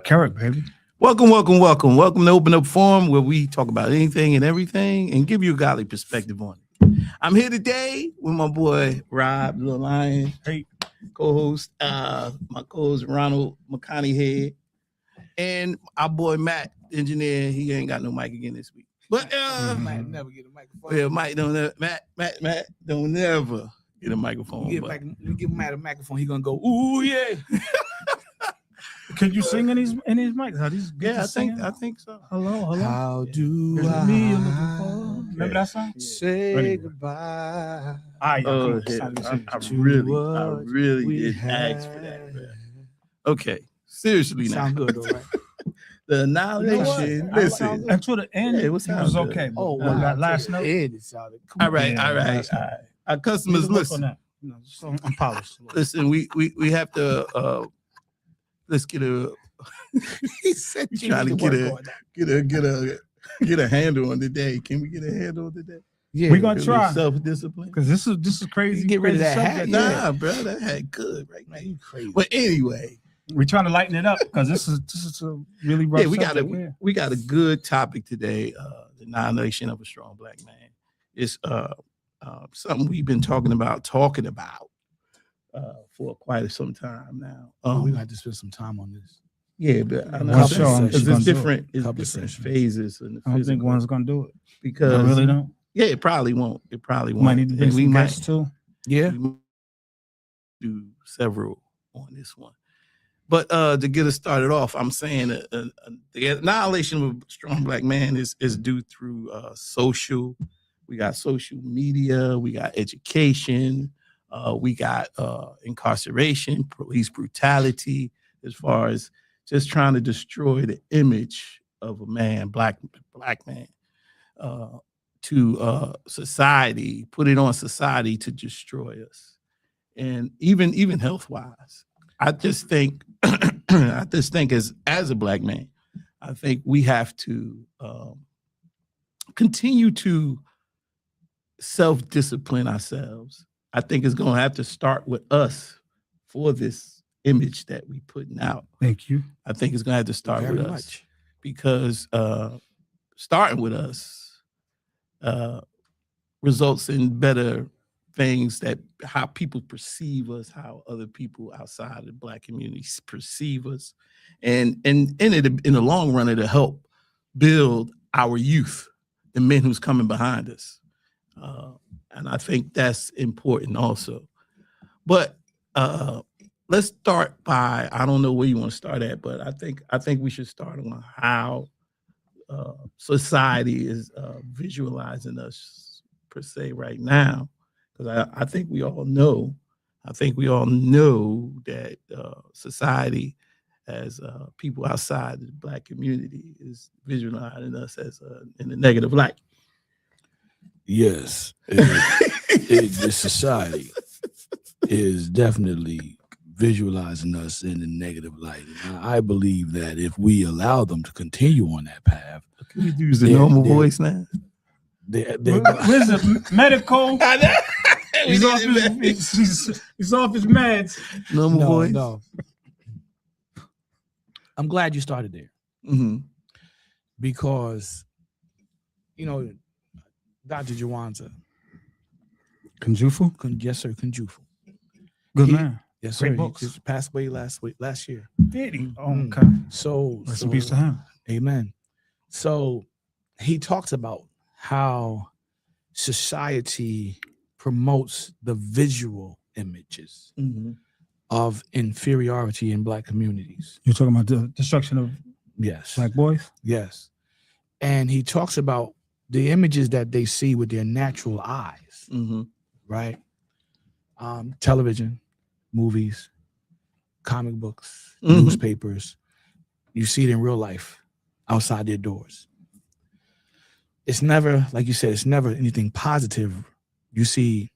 Carrot, baby. Welcome to Open Up Forum, where we talk about anything and everything and give you a godly perspective on it. I'm here today with my boy Rob Little Lion, Hey, co-host, my co-host Ronald McConaughey, and our boy Matt, engineer. He ain't got no mic again this week, but Matt never get a microphone. yeah, Matt don't never get a microphone. You give Matt a microphone, he gonna go, ooh yeah. can you sing in these mics? Are these Yeah, I think so. Hello. How do Is it me you're looking for? Remember that song? say Anyway. goodbye? I really did ask for that, bro. Okay, seriously now. Sound good, though, right? The annihilation. Listen. Until the end, Yeah, it it was was good. okay. Oh, But wow. that last note. It sounded All right. last note. Our customers, listen. No, so I'm polished. Listen, we have to let's get a He said you trying to get a handle on today. Can we get a handle on today? Yeah, We gonna try Self-discipline. because this is crazy. You get rid of crazy that hat, subject. yeah. Nah, bro, that had good right now. man, you crazy. But anyway, We're trying to lighten it up because this is a really rough. yeah, subject. we got a good topic today. The annihilation of a strong black man. It's something we've been talking about for quite some time now. We're gonna have to spend some time on this. Yeah, but I know One show, I'm because just it's gonna do different. It's Couple different sessions. phases. In the I don't think physical, one's gonna do it. because I really don't. yeah, it probably won't. It probably won't. Might need to bring And we some might guests too. Yeah. do several on this one. But to get us started off, I'm saying the annihilation of a strong black man is due through social. We got social media. We got education. We got incarceration, police brutality, as far as just trying to destroy the image of a man, black man, to society, put it on society to destroy us, and even health wise. I just think as a black man, I think we have to continue to self-discipline ourselves. I think it's going to have to start with us for this image that we putting out. Thank you. I think it's going to have to start Very with us much. because starting with us results in better things, that how people perceive us, how other people outside of the black community perceive us, and in the long run, it'll help build our youth, the men who's coming behind us. And I think that's important also. But let's start by, I don't know where you want to start at, but I think we should start on how society is visualizing us per se right now, because I think we all know that society, as people outside the black community, is visualizing us as in a negative light. Yes, the society is definitely visualizing us in a negative light. And I believe that if we allow them to continue on that path, Can we use the normal voice now? they're Where's the medical? He's off his meds. Normal voice. No. I'm glad you started there Mm-hmm. because, Dr. Jawanza, Kunjufu? yes sir, Kunjufu. Good He- man. Yes Great sir. He books. just passed away last year. Did he? Oh, Mm. okay. So Rest in peace to him. Amen. So he talks about how society promotes the visual images Mm-hmm. of inferiority in black communities. You're talking about the destruction of Yes. black boys? Yes. And he talks about the images that they see with their natural eyes, Mm-hmm. right? Television, movies, comic books, Mhm. newspapers. You see it in real life outside their doors. It's never, like you said, it's never anything positive. You see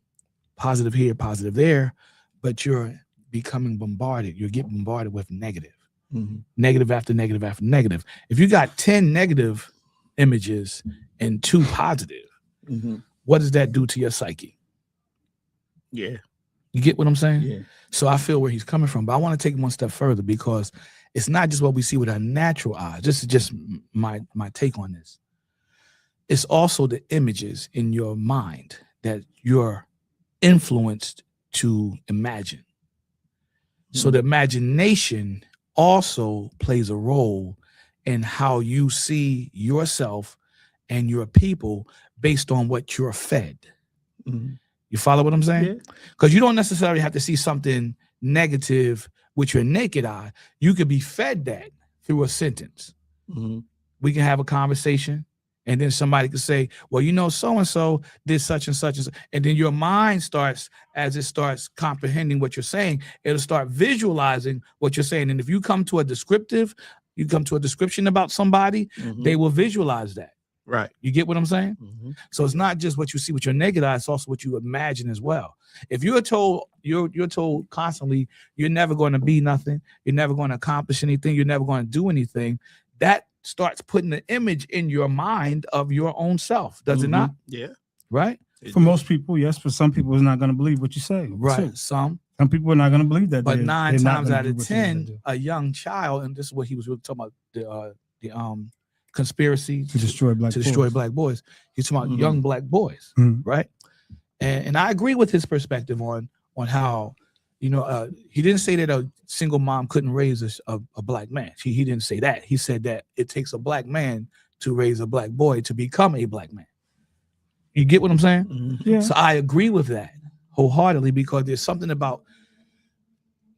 positive here, positive there, but you're becoming bombarded. You're getting bombarded with negative. Mm-hmm. Negative after negative after negative. If you got 10 negative images and 2 positive, Mm-hmm. what does that do to your psyche? Yeah. You get what I'm saying? Yeah. So I feel where he's coming from, but I want to take him one step further, because It's not just what we see with our natural eyes. This is just my take on this. It's also the images in your mind that you're influenced to imagine. So the imagination also plays a role in how you see yourself and your people based on what you're fed. Mhm. You follow what I'm saying? Yeah. Because you don't necessarily have to see something negative with your naked eye. You could be fed that through a sentence. Mhm. We can have a conversation, and then somebody could say, well, you know, so-and-so did such and such, and then your mind starts, as it starts comprehending what you're saying, it'll start visualizing what you're saying. And if you come to a description about somebody, Mhm. they will visualize that. Right. You get what I'm saying? Mhm. So it's not just what you see with your naked eye, it's also what you imagine as well. If you're told constantly you're never going to be nothing, you're never going to accomplish anything, you're never going to do anything, that starts putting an image in your mind of your own self, does it not? Yeah. Right? For most people, yes. For some people, it's not going to believe what you say. Right. too. Some. Some people are not going to believe that. But they're 9 not times gonna out do of what you're gonna 10, do. a young child, and this is what he was really talking about, the conspiracy To destroy black boys. He's talking about Mhm. young black boys, Mhm. right? And I agree with his perspective on how, you know, he didn't say that a single mom couldn't raise a black man. He didn't say that. He said that it takes a black man to raise a black boy to become a black man. You get what I'm saying? Mhm. Yeah. So I agree with that wholeheartedly, because there's something about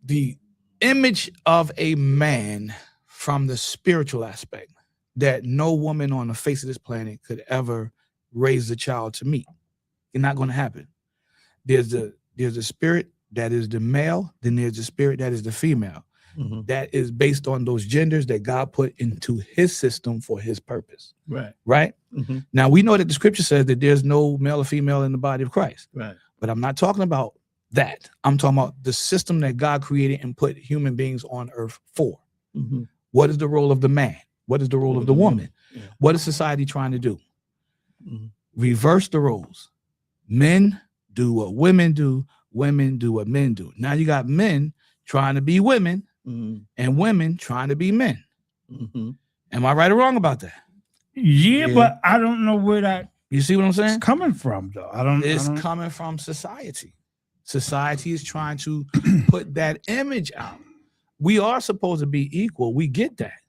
the image of a man from the spiritual aspect that no woman on the face of this planet could ever raise a child to meet. It's not going to happen. There's a spirit that is the male, then there's a spirit that is the female. Mhm. That is based on those genders that God put into his system for his purpose. Right. Right? Mhm. Now we know that the scripture says that there's no male or female in the body of Christ. Right. But I'm not talking about that. I'm talking about the system that God created and put human beings on earth for. Mhm. What is the role of the man? What is the role of the woman? Yeah. What is society trying to do? Mhm. Reverse the roles. Men do what women do. Women do what men do. Now you got men trying to be women Mhm. and women trying to be men. Mhm. Am I right or wrong about that? Yeah, Yeah. but I don't know where that's You see what I'm saying? coming from, though. I don't. It's coming from society. Society is trying to put that image out. We are supposed to be equal. We get that.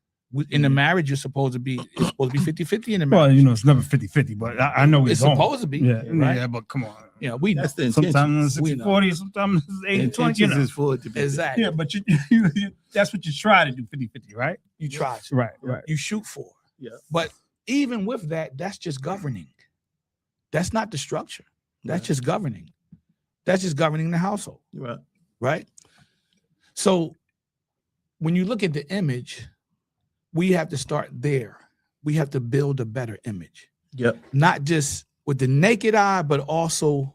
In the marriage, it's supposed to be 50-50 in the marriage. Well, you know, it's never 50-50, but I know It's supposed to be. Yeah, right? yeah, but come on. Yeah, we know. That's the intention. Sometimes it's We know. 60-40, sometimes it's The 80-20. You intentions know. is for it to be. Exactly. Yeah, but you that's what you try to do, 50-50, right? You try to. Right. You shoot for. Yeah. But even with that, that's just governing. That's not the structure. That's Right. just governing. That's just governing the household. Right. Right? So when you look at the image, we have to start there. We have to build a better image, Yep. not just with the naked eye, but also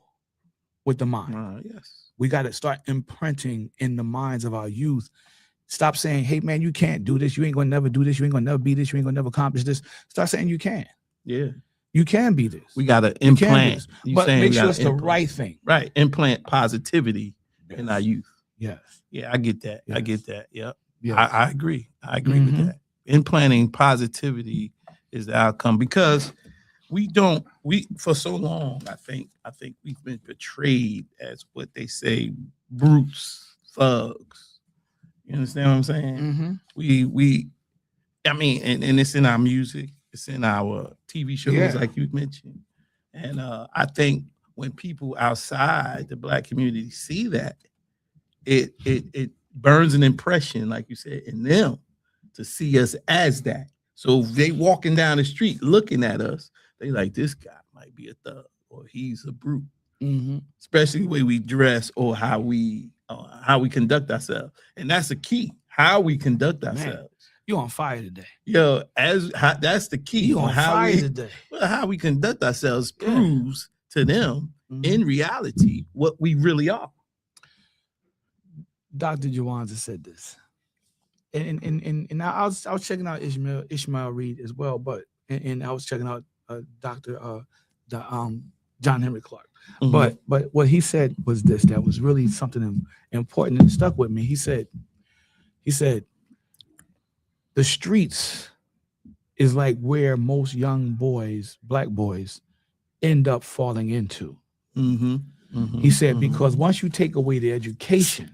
with the mind. Yes. We got to start imprinting in the minds of our youth. Stop saying, hey, man, you can't do this. You ain't going to never do this. You ain't going to never be this. You ain't going to never accomplish this. Start saying you can. Yeah. You can be this. We got to You can do implant. this. You But saying make we sure gotta it's the implant. right thing. Right. Implant positivity in our youth. Yes. Yeah, I get that. I Yes. get that. Yep. Yes. I agree. I agree Mhm. with that. Implanting positivity is the outcome, because we for so long, I think we've been portrayed as what they say, brutes, thugs. You understand what I'm saying? Mhm. I mean, and it's in our music, it's in our TV shows, Yeah. like you mentioned. And I think when people outside the Black community see that, it burns an impression, like you said, in them to see us as that. So if they walking down the street looking at us, they like, this guy might be a thug or he's a brute, Mhm. especially the way we dress or how we conduct ourselves. And that's the key, how we conduct ourselves. You on fire today. Yo, that's the key. You on how fire we today. how we conduct ourselves Yeah. proves to them Mhm. in reality what we really Dr. Jawanza said this. And I was checking out Ishmael Reed as well, but and I was checking out John Henry Clark. are. But what he said was this, that was really something important and stuck with me. He said, the streets is like where most young boys, black boys, end up falling into. He said, because once you take away the education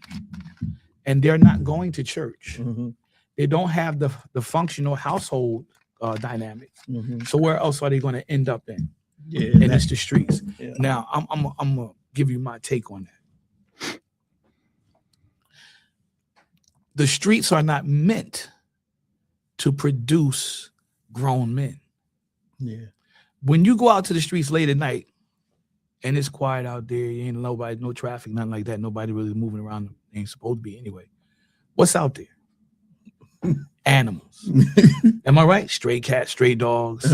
and they're not going to church, they don't have the functional household dynamics. So where else are they going to end up in? Yeah, And it's the streets. yeah. Now, I'm gonna give you my take on that. The streets are not meant to produce grown men. Yeah. When you go out to the streets late at night and it's quiet out there, you ain't nobody, no traffic, nothing like that. Nobody really moving around. Ain't supposed to be anyway. What's out there? Animals. Am I right? Stray cats, stray dogs,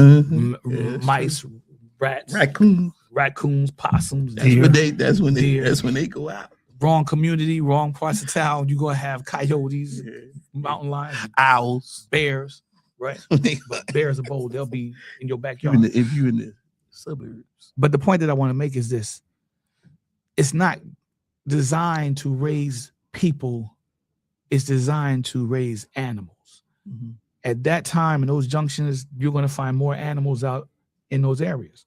mice, rats, raccoons, possums. That's when they go out. Wrong community, wrong parts of town. You're gonna have coyotes, mountain lions, Owls, bears, right? But bears are bold. They'll be in your backyard. if you're in the suburbs. But the point that I want to make is this: it's not designed to raise people; it's designed to raise animals. At that time, in those junctions, you're going to find more animals out in those areas.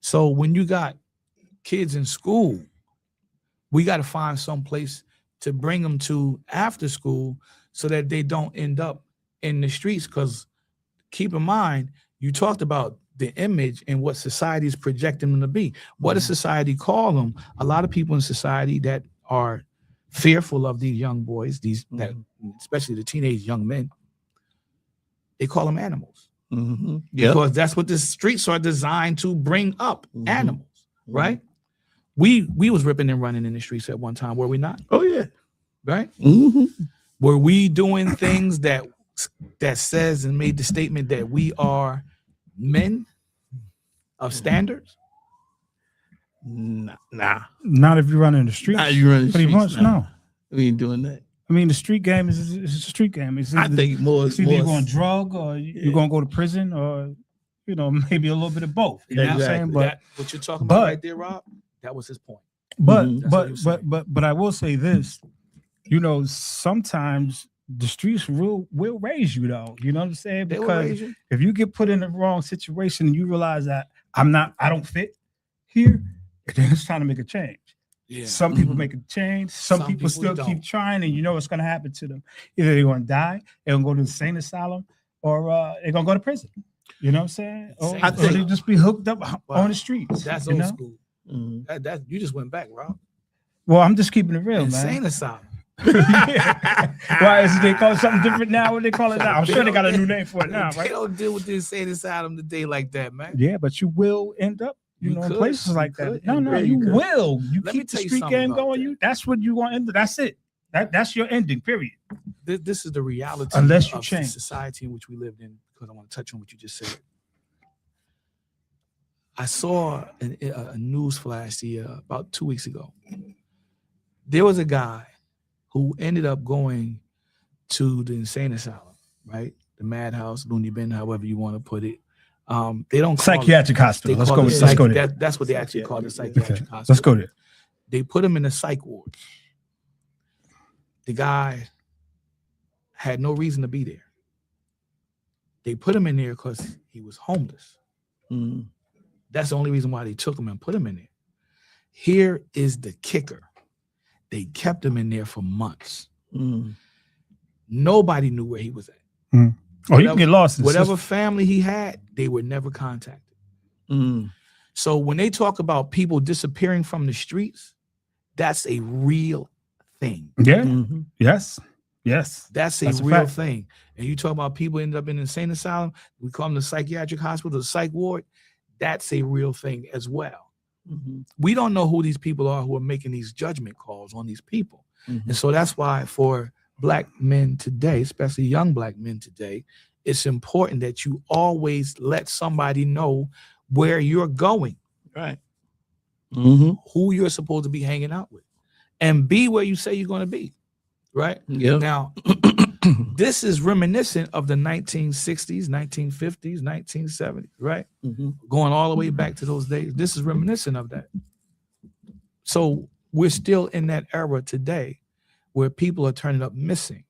So when you got kids in school, we got to find some place to bring them to after school so that they don't end up in the streets. Because keep in mind, you talked about the image and what society is projecting them to be. What does society call them? A lot of people in society that are fearful of these young boys, that especially the teenage young men, they call them animals. Because that's what the streets are designed to bring up, animals, right? We was ripping and running in the streets at one time, were we not? Oh yeah, right. Were we doing things that says and made the statement that we are men of standards? Nah. Not if you run in the streets. Nah, you run the Pretty streets. much, no. We ain't doing that. I mean, the street game is a street game. I think more. It's either you're going to drug or you're going to go to prison or, maybe a little bit of both. You know what I'm saying? But what you're talking about right there, Rob, that was his point. But I will say this, sometimes the streets will raise you though. You know what I'm saying? Because if you get put in the wrong situation and you realize that I don't fit here, then it's time to make a change. Yeah. Some people make a change. Some people still keep trying, and what's going to happen to them. Either they're going to die, they're going to go to the insane asylum, or they're going to go to prison. You know what I'm saying? Or they just be hooked up on the streets. That's old school. That you just went back, Rob. Well, I'm just keeping it real, insane man. Asylum. Why is they call it something different now? What they call it now? I'm sure they got a new name for it now, right? They don't deal with the insane asylum today like that, man. Yeah, but you will end up, in places like that. No, you will. You keep the street game going. That's what you want to end. That's it. That's your ending. Period. This is the reality. Unless you of change the society in which we lived in. Because I want to touch on what you just said. I saw a news flash about 2 weeks ago. There was a guy who ended up going to the insane asylum, right? The madhouse, loony bin, however you want to put it. They don't call psychiatric hospital. Let's go there. That's what they actually call it, psychiatric hospital. Let's go there. They put him in a psych ward. The guy had no reason to be there. They put him in there because he was homeless. That's the only reason why they took him and put him in there. Here is the kicker. They kept him in there for months. Nobody knew where he was at. You can get lost. Whatever family he had, they were never contacted. So when they talk about people disappearing from the streets, that's a real thing. Yeah. Yes. That's a real thing. And you talk about people end up in an insane asylum, we call them the psychiatric hospital, the psych ward. That's a real thing as well. We don't know who these people are who are making these judgment calls on these people. And so that's why for Black men today, especially young Black men today, it's important that you always let somebody know where you're going, right? Who you're supposed to be hanging out with, and be where you say you're going to be, right? Now, this is reminiscent of the 1960s, 1950s, 1970s, right? Going all the way back to those days. This is reminiscent of that. So we're still in that era today where people are turning up missing.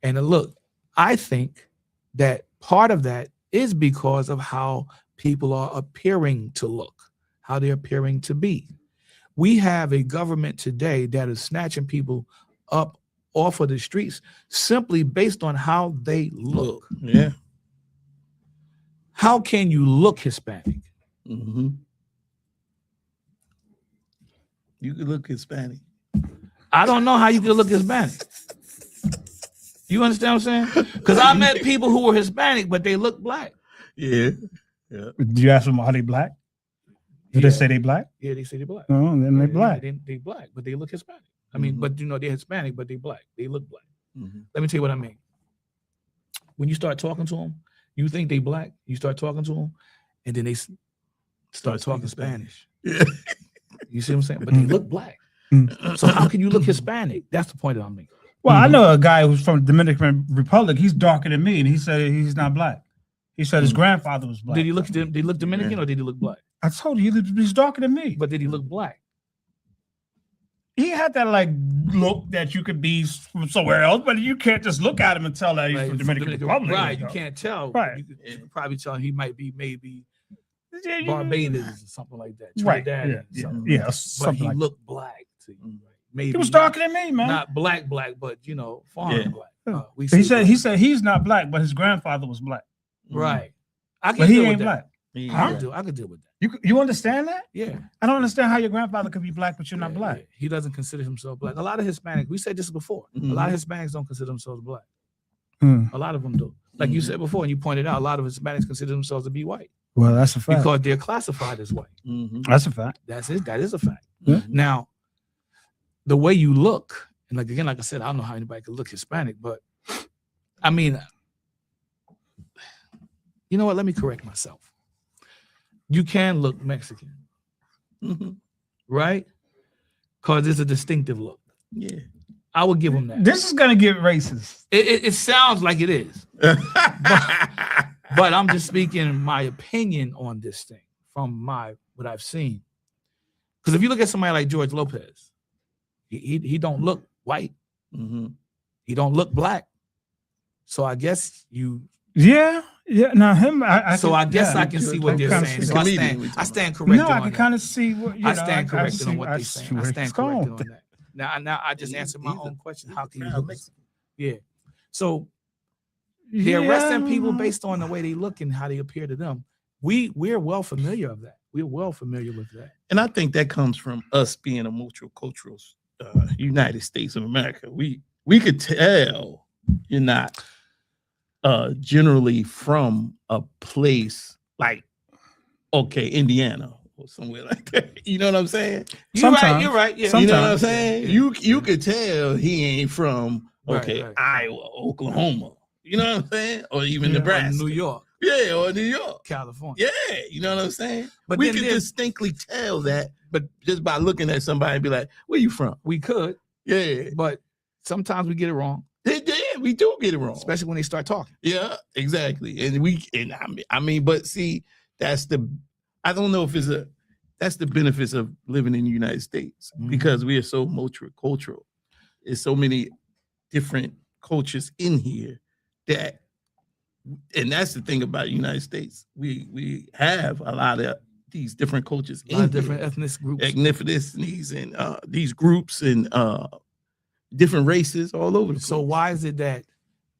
And look, I think that part of that is because of how people are appearing to look, how they're appearing to be. We have a government today that is snatching people up off of the streets simply based on how they look. Yeah. How can you look Hispanic? Mm-hmm. You could look Hispanic. I don't know how you can look Hispanic. You understand what I'm saying? Because I met people who were Hispanic, but they look black. Yeah. Yeah. Do you ask them, are they black? Do they say they black? Yeah, they say they're black. No, then they black. They black, but they look Hispanic. I mean, but they're Hispanic, but they black. They look black. Mm-hmm. Let me tell you what I mean. When you start talking to them, you think they black. You start talking to them, and then they start talking Spanish. Yeah. You see what I'm saying? But they look black. So how can you look Hispanic? That's the point that I'm making. Well, I know a guy who's from the Dominican Republic. He's darker than me, and he said he's not black. He said his grandfather was black. Did he look Dominican or did he look black? I told you he's darker than me. But did he look black? He had that like look that you could be from somewhere else, but you can't just look at him and tell that he's from Dominican Republic. Right, you can't tell. Right. You could probably tell he might be maybe Yeah, Barbados or something like that. Right. Trinidad, Yeah. something. Yeah. But Something he like looked black to you. Right? Maybe he was darker than me, man. Not black, but foreign black. He said he's not black, but his grandfather was black. Right. I can But he deal with ain't that. black. I could deal with that. You understand that? Yeah. I don't understand how your grandfather could be black, but you're not black. Yeah. He doesn't consider himself black. A lot of Hispanics, we said this before. A lot of Hispanics don't consider themselves black. A lot of them do. Like you said before, and you pointed out, a lot of Hispanics consider themselves to be white. Well, that's a fact. Because they're classified as white. That's a fact. That's it. That is a fact. Yeah. Now, the way you look, and like I said, I don't know how anybody could look Hispanic, but I mean, you know what? Let me correct myself. You can look Mexican, right? Because it's a distinctive look. Yeah. I would give them that. This is gonna get racist. It sounds like it is. But I'm just speaking my opinion on this thing from what I've seen. Because if you look at somebody like George Lopez, he don't look white. He don't look black. So I guess Yeah. Now him. I can see what they're saying. So I stand corrected. No, I can kind of see what I stand corrected on what they're saying. I stand corrected on that. Now I just answered my own question. How can you look Mexican? Yeah. So they're arresting people based on the way they look and how they appear to them. We're well familiar of that. We're well familiar with that. And I think that comes from us being a multicultural United States of America. We could tell you're not generally from a place like, Indiana or somewhere like that. You know what I'm saying? You're right. Yeah. You know what I'm saying? Yeah. You could tell he ain't from Iowa, Oklahoma. You know what I'm saying? Or even Nebraska. Or New York. Yeah, or New York. California. Yeah, you know what I'm saying? But we can distinctly tell that, but just by looking at somebody and be like, where you from? We could. Yeah. But sometimes we get it wrong. Yeah, we do get it wrong. Especially when they start talking. Yeah, exactly. And I mean, but see, I don't know if that's the benefits of living in the United States because we are so multicultural. There's so many different cultures in here and that's the thing about the United States. We have a lot of these different cultures in different ethnic groups. Ethnicities and these groups and different races all over the place. So why is it that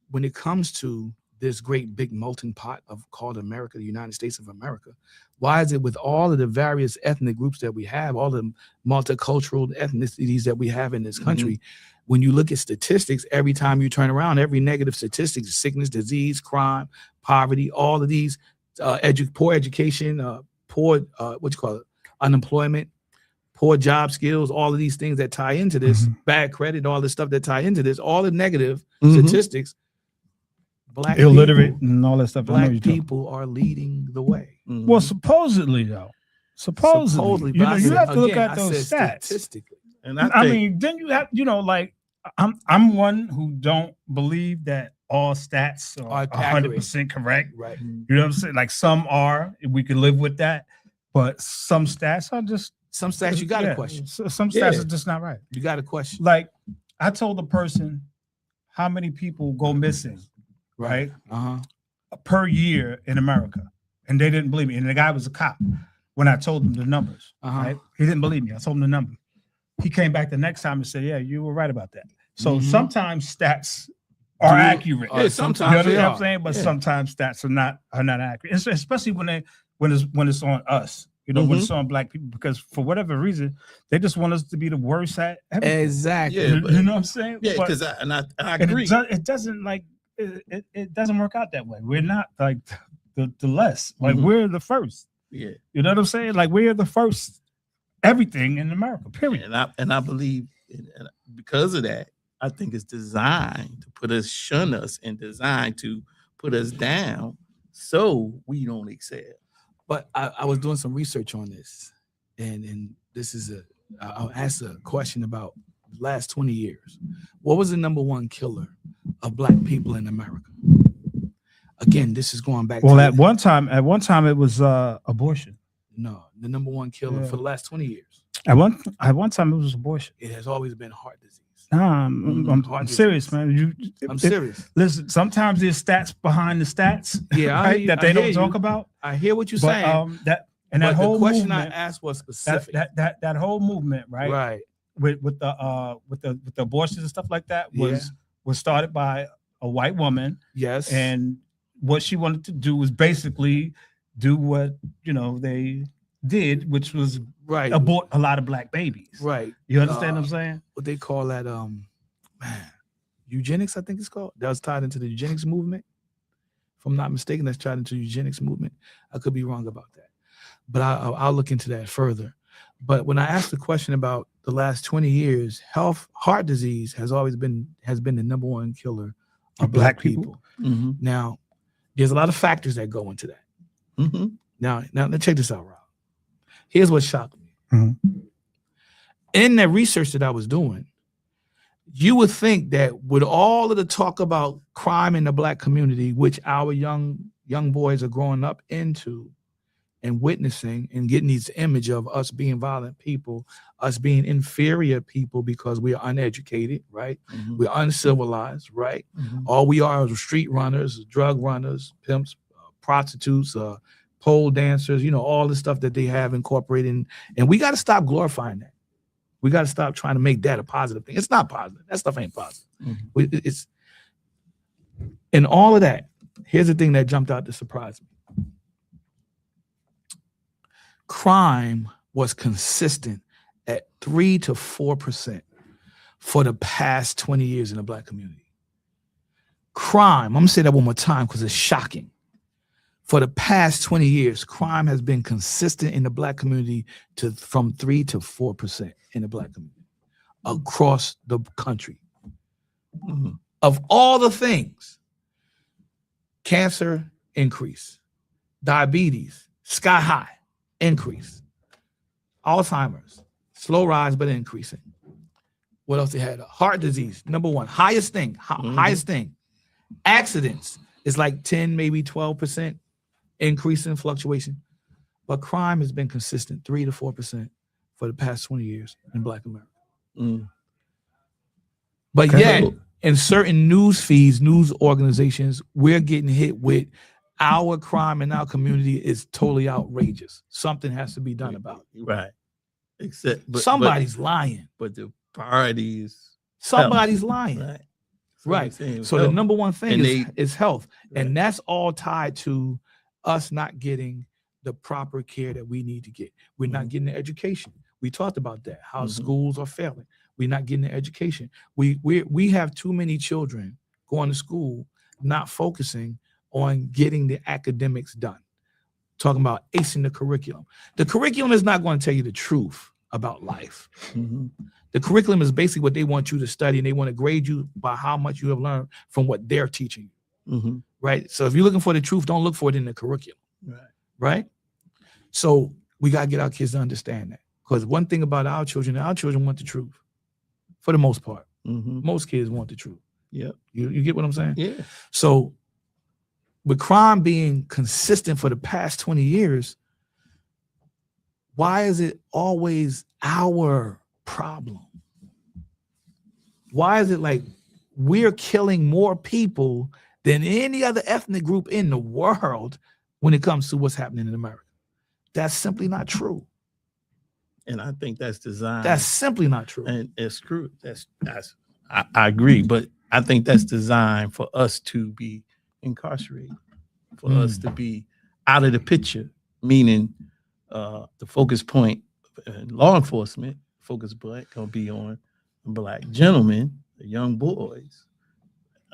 when it comes to this great big melting pot called America, the United States of America, why is it with all of the various ethnic groups that we have, all the multicultural ethnicities that we have in this country, when you look at statistics, every time you turn around, every negative statistic, sickness, disease, crime, poverty, all of these, poor education, poor, unemployment, poor job skills, all of these things that tie into this, bad credit, all the stuff that tie into this, all the negative statistics, black illiterate people, and all that stuff. Black people are leading the way. Well, supposedly though, supposedly you have to look at those stats. Statistically. And I mean, then you have, like, I'm one who don't believe that all stats are 100% correct. Right. You know what I'm saying? Like some are, we can live with that, but some stats are just some stats you got to question. Some stats are just not right. You got to question. Like I told the person how many people go missing, right? per year in America, and they didn't believe me. And the guy was a cop when I told him the numbers. Right? He didn't believe me. I told him the number. He came back the next time and said, "Yeah, you were right about that." So sometimes stats are accurate. Yeah, sometimes you know what I'm saying, but sometimes stats are not accurate, especially when it's on us. You know, when it's on black people, because for whatever reason, they just want us to be the worst at everything. Exactly. Yeah, You know what I'm saying? Yeah, because I agree. It doesn't like it doesn't work out that way. We're not like the less. Like we're the first. Yeah. You know what I'm saying? Like we're the first everything in America, period. And I believe because of that, I think it's designed to shun us and designed to put us down so we don't excel. But I was doing some research on this, and this is I'll ask a question about the last 20 years. What was the number one killer of black people in America? Again, this is going back. Well, at one time it was abortion. No, the number one killer for the last 20 years. At one time it was abortion. It has always been heart disease. Nah, I'm serious, man. I'm serious. Listen, sometimes there's stats behind the stats, yeah, right, that they don't talk about. I hear what you're saying. That whole question movement, I asked was specific. That whole movement, right? Right. With the abortions and stuff like that was started by a white woman. Yes. And what she wanted to do was basically do what they did, which was abort a lot of black babies. Right. You understand what I'm saying? What they call that, eugenics, I think it's called. That was tied into the eugenics movement. If I'm not mistaken, that's tied into the eugenics movement. I could be wrong about that, but I'll look into that further. But when I asked the question about the last 20 years, heart disease has been the number one killer of black people. Mm-hmm. Now, there's a lot of factors that go into that. Mm-hmm. Now let's check this out, Rob. Here's what shocked me. Mm-hmm. In that research that I was doing, you would think that with all of the talk about crime in the black community, which our young boys are growing up into and witnessing and getting this image of us being violent people, us being inferior people because we are uneducated, right? Mm-hmm. We're uncivilized, right? Mm-hmm. All we are is street runners, drug runners, pimps, prostitutes, pole dancers, all the stuff that they have incorporated. And we got to stop glorifying that. We got to stop trying to make that a positive thing. It's not positive. That stuff ain't positive. Mm-hmm. It's in all of that. Here's the thing that jumped out to surprise me. Crime was consistent at 3 to 4% for the past 20 years in the black community. Crime, I'm going to say that one more time because it's shocking. For the past 20 years, crime has been consistent in the black community from 3 to 4% in the black community across the country. Mm-hmm. Of all the things, cancer increase, diabetes sky high, increase, Alzheimer's slow rise but increasing. What else they had? Heart disease, number one, highest thing. Accidents is like 10, maybe 12%. Increase in fluctuation, but crime has been consistent 3 to 4% for the past 20 years in black America. But yet, in certain news feeds, news organizations, we're getting hit with our crime in our community is totally outrageous. Something has to be done about it. Right. Somebody's lying. But the priority is somebody's lying. Right. So the number one thing is health, and that's all tied to us not getting the proper care that we need to get. We're not getting the education. We talked about that, how schools are failing. We're not getting the education. We have too many children going to school, not focusing on getting the academics done. Talking about acing the curriculum. The curriculum is not going to tell you the truth about life. Mm-hmm. The curriculum is basically what they want you to study, and they want to grade you by how much you have learned from what they're teaching you. Mm-hmm. Right. So if you're looking for the truth, don't look for it in the curriculum. Right. So we got to get our kids to understand that. Because one thing about our children want the truth for the most part. Mm-hmm. Most kids want the truth. Yeah. You get what I'm saying? Yeah. So with crime being consistent for the past 20 years, why is it always our problem? Why is it like we're killing more people than any other ethnic group in the world when it comes to what's happening in America. That's simply not true. And I think that's designed. That's simply not true. And it's true. I agree, but I think that's designed for us to be incarcerated, for us to be out of the picture, meaning the focus point in law enforcement, focus point gonna be on Black gentlemen, the young boys,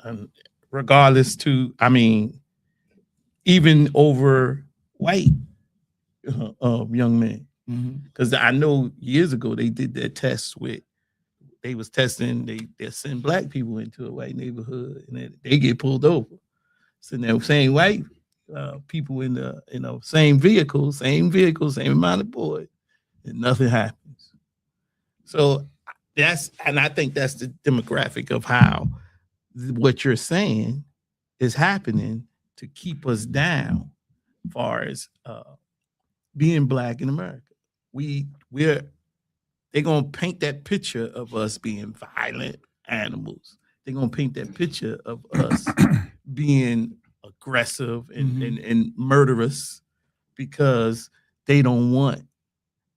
and regardless to, I mean, even over white young men. Because I know years ago they did that test with, they was testing, they send Black people into a white neighborhood and they get pulled over. So now same white people in the same vehicle, same amount of boys, and nothing happens. So I think that's the demographic of how what you're saying is happening to keep us down as far as being Black in America. They're gonna paint that picture of us being violent animals. They're gonna paint that picture of us being aggressive and murderous because they don't want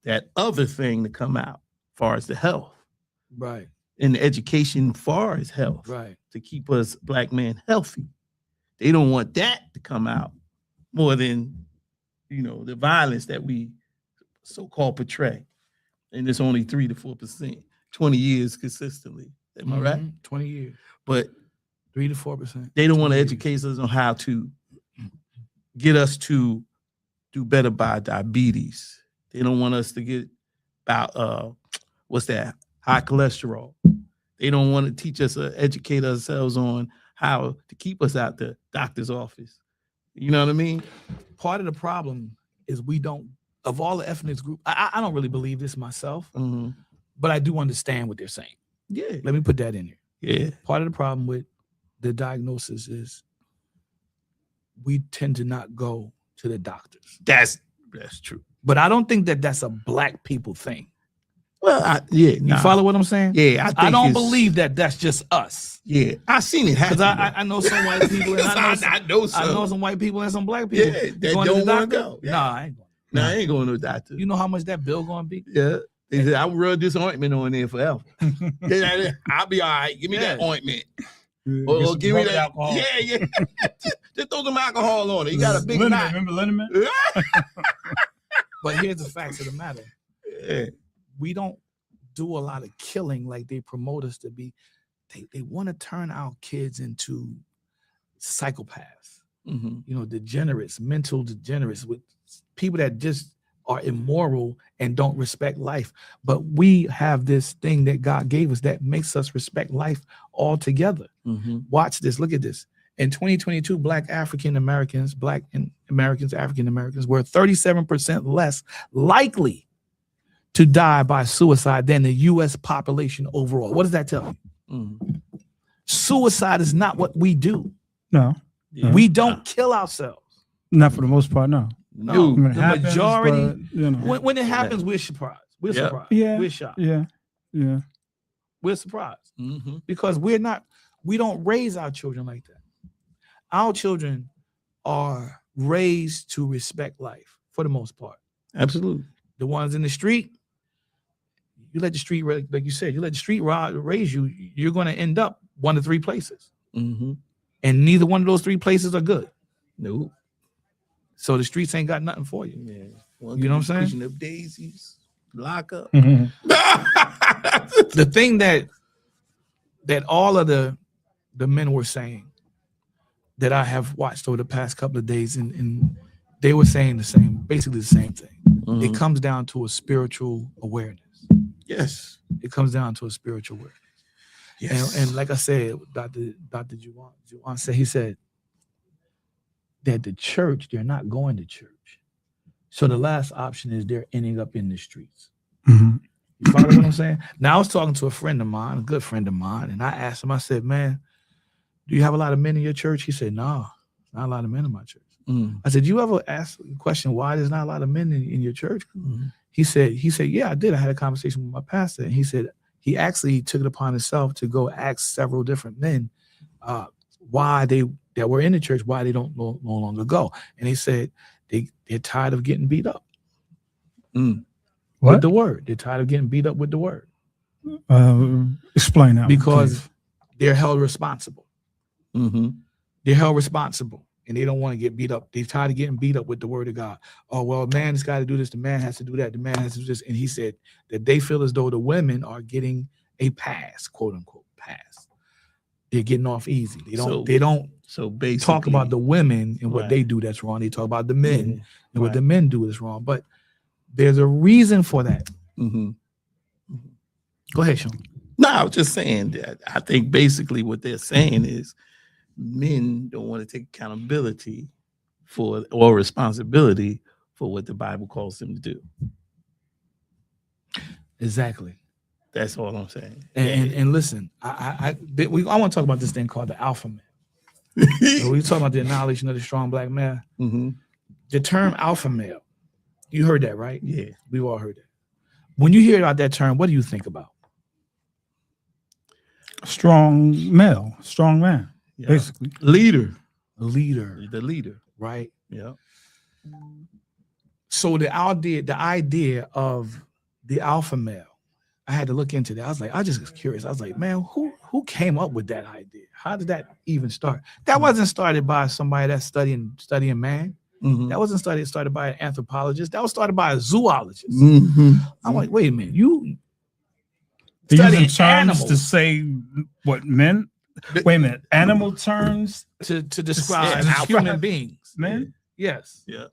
that other thing to come out as far as the health. Right. And the education far as health. Right. To keep us Black men healthy. They don't want that to come out more than, the violence that we so-called portray. And it's only 3 to 4%, 20 years consistently. Am I right? 20 years. But 3 to 4%. They don't want to educate us on how to get us to do better by diabetes. They don't want us to get about what's that? High cholesterol. They don't want to teach us or educate ourselves on how to keep us out the doctor's office. You know what I mean? Part of the problem is we don't, of all the ethnic groups, I don't really believe this myself, but I do understand what they're saying. Yeah. Let me put that in here. Yeah. Part of the problem with the diagnosis is we tend to not go to the doctors. That's true. But I don't think that that's a Black people thing. Well, you follow what I'm saying? Yeah, I don't believe that that's just us. Yeah, I seen it happen. Because I know some white people, and I know some white people and some Black people. Yeah, that don't want to go. Yeah. Nah, I ain't going. No, I ain't going to the doctor. You know how much that bill gonna be? Yeah. They said, I'll rub this ointment on there forever. I'll be all right. Give me that ointment. Or give me that alcohol. Yeah. Just throw some alcohol on it. You got a big knot. Remember liniment? But here's the facts of the matter. Yeah. We don't do a lot of killing like they promote us to be. They want to turn our kids into psychopaths, degenerates, mental degenerates, with people that just are immoral and don't respect life. But we have this thing that God gave us that makes us respect life altogether. Watch this. Look at this. In 2022, Black African Americans were 37% less likely to die by suicide than the U.S. population overall. What does that tell you? Suicide is not what we do. No. We don't kill ourselves. Not for the most part, no. No, the happens, majority. But, when it happens, we're surprised. We're surprised. Yeah. We're shocked. Yeah. We're surprised because we don't raise our children like that. Our children are raised to respect life for the most part. Absolutely. The ones in the street, you let the street, like you said, you let the street raise you, you're going to end up 1 of 3 places. And neither one of those 3 places are good. Nope. So the streets ain't got nothing for you. Yeah. You know what I'm saying? Up daisies, lock up. The thing that all of the men were saying that I have watched over the past couple of days, and they were saying basically the same thing. It comes down to a spiritual awareness. Yes. It comes down to a spiritual awareness. Yes. And like I said, Dr. Juwan said, he said that the church, they're not going to church. So the last option is they're ending up in the streets. You follow what I'm saying? Now, I was talking to a friend of mine, a good friend of mine, and I asked him, I said, man, do you have a lot of men in your church? He said, no, not a lot of men in my church. I said, you ever ask the question why there's not a lot of men in your church? He said, yeah, I did. I had a conversation with my pastor, and he said he actually took it upon himself to go ask several different men why they that were in the church why they don't no longer go. And they said they're tired of getting beat up with the word. They're tired of getting beat up with the word. Explain that. Because they're held responsible. Mm-hmm. They're held responsible, and they don't want to get beat up. They're tired of getting beat up with the word of God. Oh, well, man has got to do this. The man has to do that. The man has to do this. And he said that they feel as though the women are getting a pass, quote unquote pass. They're getting off easy. They don't So basically talk about the women and what they do that's wrong. They talk about the men and what the men do is wrong. But there's a reason for that. Mm-hmm. Go ahead, Sean. No, I was just saying that I think basically what they're saying is men don't want to take accountability for or responsibility for what the Bible calls them to do. Exactly. That's all I'm saying. And listen, I want to talk about this thing called the alpha male. So we talk about the annihilation of the strong black man. Mm-hmm. The term alpha male, you heard that, right? Yeah. We've all heard that. When you hear about that term, what do you think about? Strong male, strong man, basically. Leader. A leader. The leader. Right? Yeah. So the idea of the alpha male, I had to look into that. I was like, I just was curious. I was like, man, who came up with that idea? How did that even start? That wasn't started by somebody that's studying man. Mm-hmm. That wasn't started by an anthropologist. That was started by a zoologist. Mm-hmm. I'm like, wait a minute, you They're using studying terms animals to say what men. Wait a minute, animal terms to describe describe human beings. men. Yes. Yeah.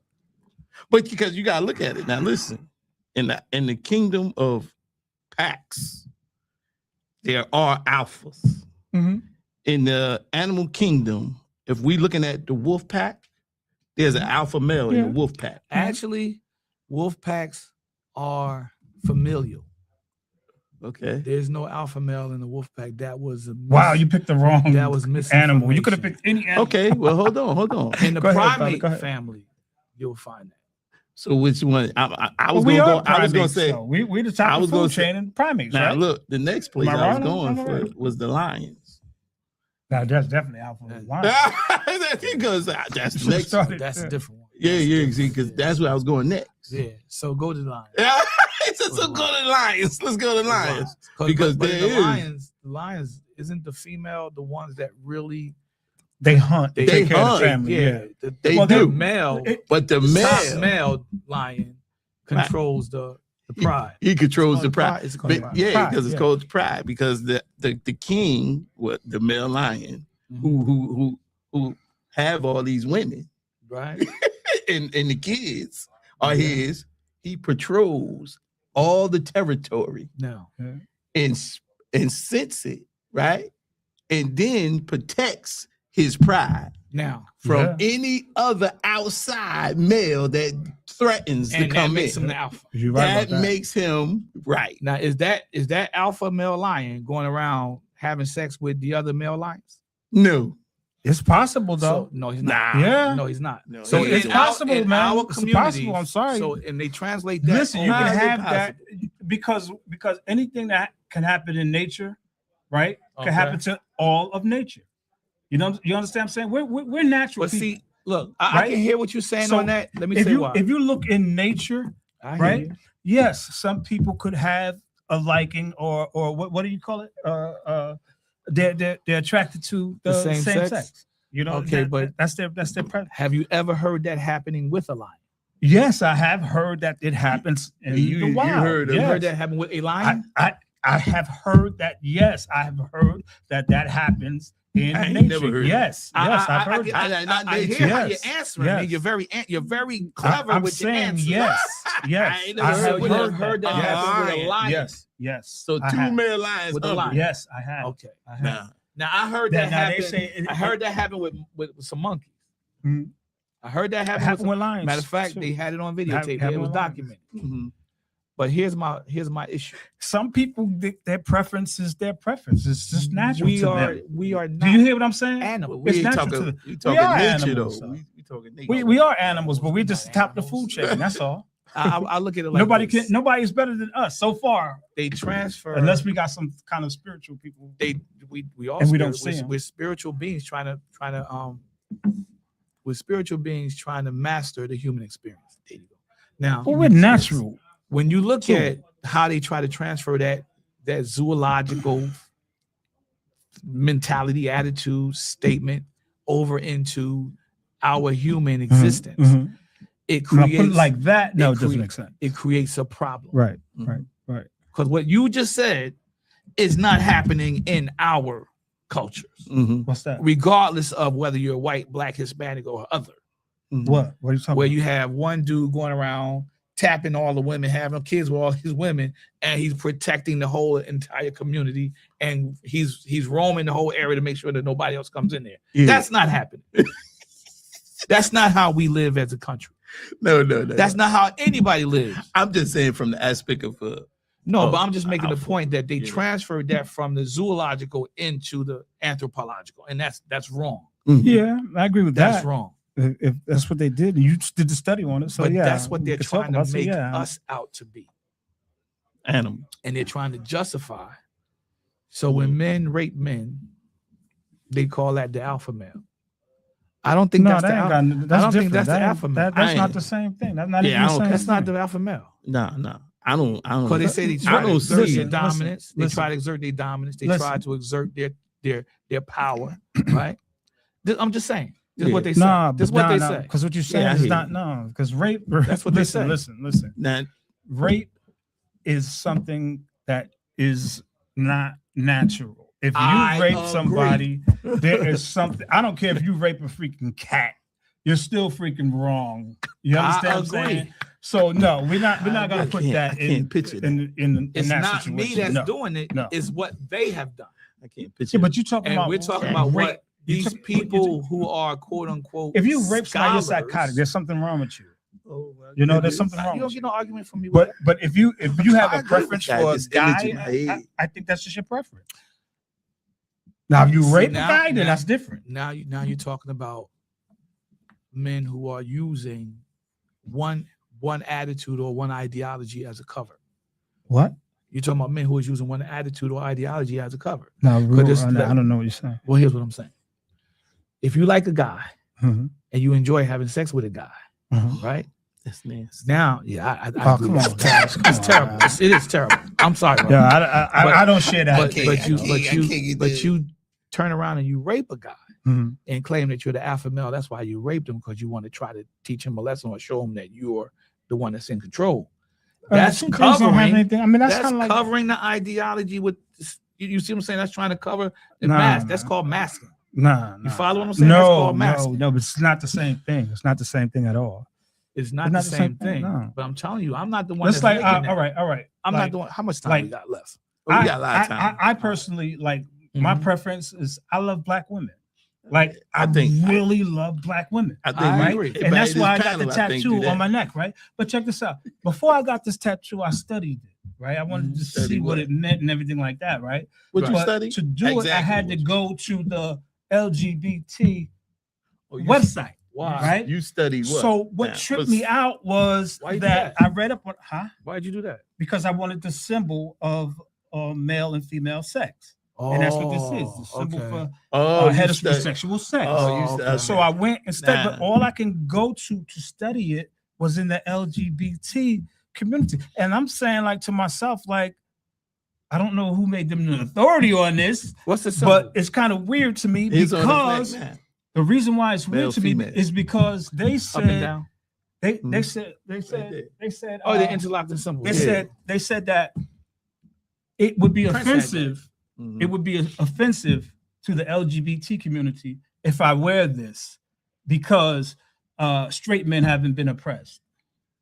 But because you gotta look at it. Now listen, in the kingdom of packs, there are alphas. Mm-hmm. In the animal kingdom, if we looking at the wolf pack, there's an alpha male in the wolf pack. Actually, wolf packs are familial. Okay. There's no alpha male in the wolf pack. That was Wow, you picked the wrong that was animal. You could have picked any animal. Okay, well, hold on. in the Go ahead, primate brother, family. You'll find that. So which one? I was we gonna are go. I was gonna primates, say. though. We the top I of was the gonna food say- chain in primates, Now right? look, the next place Am I I was right? going Am I for right? was the lions. Now that's definitely alpha line. Because that's the Should've next. started That's a there. different one. Yeah, see, because that's where I was going next. Yeah. So go to the lions. Yeah, so go to the lions. Let's go to the lions. Because but there the is. lions isn't the female the ones that really They hunt. They take care of hunt, the family. Yeah. They the do. male, But the top male, male lion controls the pride. he controls the It's pride. It's called But, pride. yeah, Pride, because it's yeah. called pride. Because the king, what the male lion, who have all these women, Right. and the kids are his. He patrols all the territory Now, and sense it, right? And then protects his pride from any other outside male that threatens to and that come makes in. him the alpha. You're right That about that. makes him right. Now, is that alpha male lion going around having sex with the other male lions? No. It's possible though. So, no, he's not. Nah. Yeah. No, he's not. No, So he it's isn't. possible, in man. our It's communities, possible. I'm sorry. So, and they translate that. Listen, you over- can How is it have that because anything that can happen in nature, right, can Okay. happen to all of nature. You know, you understand what I'm saying? We're natural But people. see, look, I Right? can hear what you're saying So, on that. Let me if say you why. if you look in nature, I hear right? you. Yes, some people could have a liking or what do you call it? They're attracted to the same same sex? sex. You know, Okay, but that's their preference. Have you ever heard that happening with a lion? Yes, I have heard that it happens in the wild. heard of- You Yes. heard that happen with a lion? I have heard that. Yes, I have heard that happens in I ain't nature. never heard yes, yes, I've heard that. I hear how you're Yes, answering. yes. Man. You're very clever I'm with your saying answer. yes, yes. I ain't never I heard have you never heard heard that that. happen with a Yes. lion. Yes, yes. So I two have. male lions With a under. lion. Yes, I have. Okay. I have. Nah. Now I heard that Now, they happen. say it- I heard that happen with some monkeys. Mhm. I heard that It happen happened some- with lions. Matter of fact, too. they had it on videotape. happened It was with lions. documented. Mhm. But here's my issue. Some people, their preference is their preference. It's just natural We to are them. we are Do not you hear what I'm saying? animals. It's We ain't natural talking, to- we talking are nature animals, though. though. We talking nature. We are animals, but we're We're just not top the animals. food chain. That's all. I look at it like this. Nobody's better than us so far, They transfer unless we got some kind of spiritual people. we all And we don't spirit- see 'em. we're spiritual beings trying to with spiritual beings trying to master the human experience. There you go. Now, well, we're natural. When you look at how they try to transfer that zoological mentality, attitude, statement over into our human existence, it creates like that. No, it doesn't make sense. It creates a problem. Right. Because what you just said is not happening in our cultures. What's that? Regardless of whether you're white, black, Hispanic, or other. What are you talking Where about? you have one dude going around tapping all the women, having kids with all his women, and he's protecting the whole entire community, and he's roaming the whole area to make sure that nobody else comes in there. Yeah. That's not happening. That's not how we live as a country. No. That's not how anybody lives. I'm just saying from the aspect of but I'm just making the point that they transferred that from the zoological into the anthropological, and that's wrong. Yeah, I agree with that. That's wrong. If that's what they did, you did the study on it. So but yeah, that's what they're trying to make us out to be. Animal. And they're trying to justify. So when men rape men, they call that the alpha male. I don't think that's the alpha male. I don't think that's the alpha male. That's not the same thing. That's not even the same that's thing. not the alpha male. No. I don't. Because they say they try to exert their dominance. They try to exert their dominance. They try to exert their power. Right. I'm just saying. This is what they say. This is what they say. Because what you're saying is not because rape. That's what they say. Listen. Rape is something that is not natural. If you rape somebody, there is something. I don't care if you rape a freaking cat. You're still freaking wrong. You understand what I'm saying? So no, we're not gonna put that in it's that not situation. me that's doing it. No. It's what they have done. I can't picture. Yeah, but you're talking about. We're talking about what these people who are quote unquote. If you rape somebody, you're psychotic. There's something wrong with you. Oh, there's something wrong. You don't get no argument from me. But if you have a preference for a guy, I think that's just your preference. Now, if you rape a guy, then that's different. Now you're talking about men who are using one attitude or one ideology as a cover. What? You're talking about men who is using one attitude or ideology as a cover. No, I don't know what you're saying. Well, here's what I'm saying. If you like a guy and you enjoy having sex with a guy, right? That's nasty. Now, I come on, it's terrible. It is terrible. I'm sorry. Bro. Yeah, I don't share that. But you turn around and you rape a guy and claim that you're the alpha male. That's why you raped him, because you want to try to teach him a lesson or show him that you're the one that's in control. That's covering. That's kind of like covering the ideology with. You see what I'm saying? That's trying to cover the mask. That's called masking. You follow what I'm saying? That's called masking. No, but it's not the same thing. It's not the same thing at all. It's not the same thing. No. But I'm telling you, I'm not the one. It's like all right. I'm not the one. How much time we got left? We got a lot of time. I personally my preference is I love black women. Like I really love black women. I agree. And that's why I got the tattoo on my neck, right? But check this out. Before I got this tattoo, I studied it, right? I wanted to see what it meant and everything like that, right? What you study? To do it, I had to go to the LGBT website. Why? Right? You studied what? So what tripped me out was that I read up on Why'd you do that? Because I wanted the symbol of male and female sex. And that's what this is, the symbol for heterosexual sex. So I went and studied, but all I can go to study it was in the LGBT community. And I'm saying to myself, I don't know who made them an authority on this. What's the symbol? But it's kind of weird to me because the reason why it's weird to me is because they said, up and down. They said, the interlocking symbol. They said that it would be offensive. It would be offensive to the LGBT community if I wear this because straight men haven't been oppressed,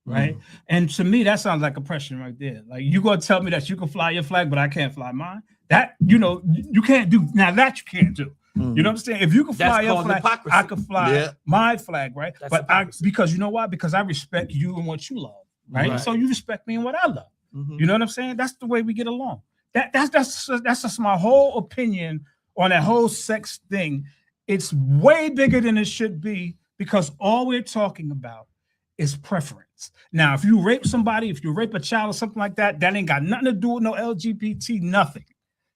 right? And to me, that sounds like oppression right there. Like you gonna tell me that you can fly your flag, but I can't fly mine? That you can't do. Now that you can't do. You know what I'm saying? If you can fly your flag, hypocrisy. I can fly my flag, right? That's because you know why? Because I respect you and what you love, right? So you respect me and what I love. You know what I'm saying? That's the way we get along. That's just my whole opinion on that whole sex thing. It's way bigger than it should be because all we're talking about is preference. Now, if you rape somebody, if you rape a child or something like that, that ain't got nothing to do with no LGBT, nothing.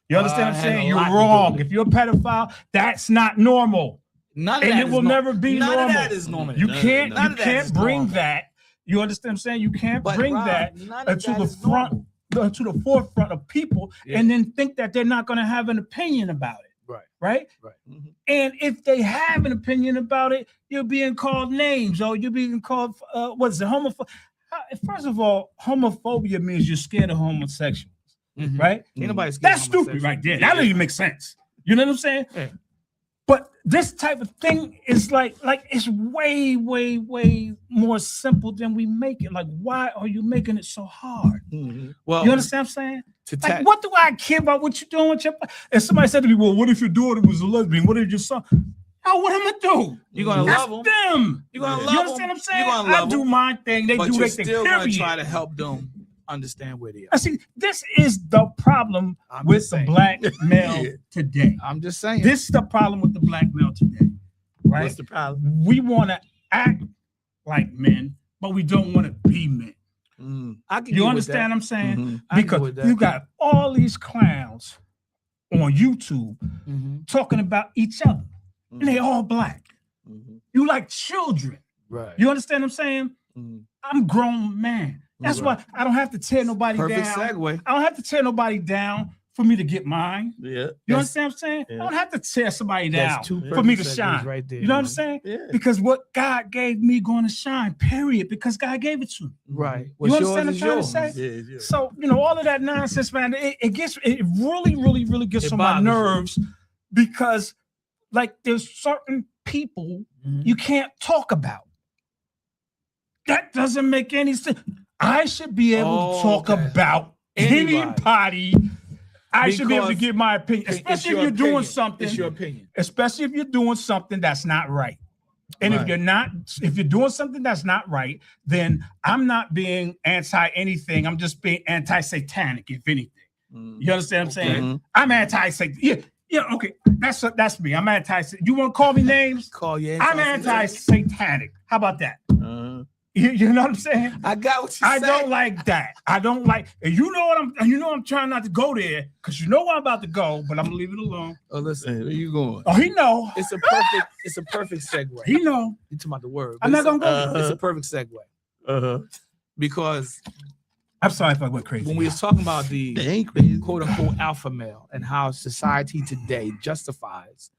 You understand what I'm saying? You're wrong. If you're a pedophile, that's not normal. None of and that it is will normal. never be None normal. of that is normal. You None can't of that bring is normal. that. You understand what I'm saying? You can't But bring Rob, that none of to that the is front, to the forefront of people, Yeah. and then think that they're not going to have an opinion about it. Right. Right. Mhm. And if they have an opinion about it, you're being called names, or you're being called what's it, homophobic. First of all, homophobia means you're scared of homosexuals, Mhm. right? Ain't nobody scared That's of stupid homosexuals. right there. That doesn't even make sense. You know what I'm saying? Yeah. But this type of thing is like it's way, way, way more simple than we make it. Like, why are you making it so hard? Mhm. Well, You understand what I'm saying? to Like, what do I care about what you're doing with your? And somebody said to me, "Well, what if your daughter was a lesbian? What if your son?" Oh, what am I gonna do? you're gonna That's love them. them. You're gonna You love understand them. what I'm saying? You're gonna love I do them, my thing. They but do you're their thing. still gonna Period. try to help them understand where they are. I see. This is the problem I'm with just the saying. black male Yeah. today. I'm just saying. This is the problem with the black male today, right? What's the problem? We want to act like men, but we don't want to be men. Mm. I can You get with understand what I'm saying? Mhm. I can get Because with that. you got all these clowns on YouTube Mhm. talking about each other, and they all black. Mhm. You like children. Right. You understand what I'm saying? Mhm. I'm a grown man. That's why I don't have to tear nobody Perfect down. segue. I don't have to tear nobody down for me to get mine. Yeah. You That's- understand what I'm saying? yeah. I don't have to tear somebody down That's two for me to perfect segues shine. right there. You know what I'm saying? Yeah. Because what God gave me going to shine, period, because God gave it to me. Right. You What's understand yours is what I'm yours. trying to say? Yeah, yeah. So, all of that nonsense, man, it really, really, really gets It on my bothers you. nerves because, like, there's certain people Mhm. you can't talk about. That doesn't make any sense. I should be able to talk Okay. about anybody. I should be able to Because give my opinion, It's especially your if you're doing opinion. something. It's your opinion. Especially if you're doing something that's not right. And Right. if you're doing something that's not right, then I'm not being anti anything. I'm just being anti-satanic, if anything. Mhm. You understand what I'm saying? Mhm. I'm anti-satanic. Yeah, okay. That's me. I'm anti. You want to call me names? Call you. I'm anti-satanic. How about that? Uh-huh. You know what I'm saying? I got what you I say. don't like that. I don't like, and you know what I'm trying not to go there because you know where I'm about to go, but I'm gonna leave it alone. Oh, listen. Hey, where you going? Oh, he know. It's a perfect segue. He know. You talking about the word. I'm but not it's gonna go. a- It's a perfect segue Uh-huh. because I'm sorry if I went crazy. when we was talking about the They ain't crazy. quote unquote alpha male and how society today justifies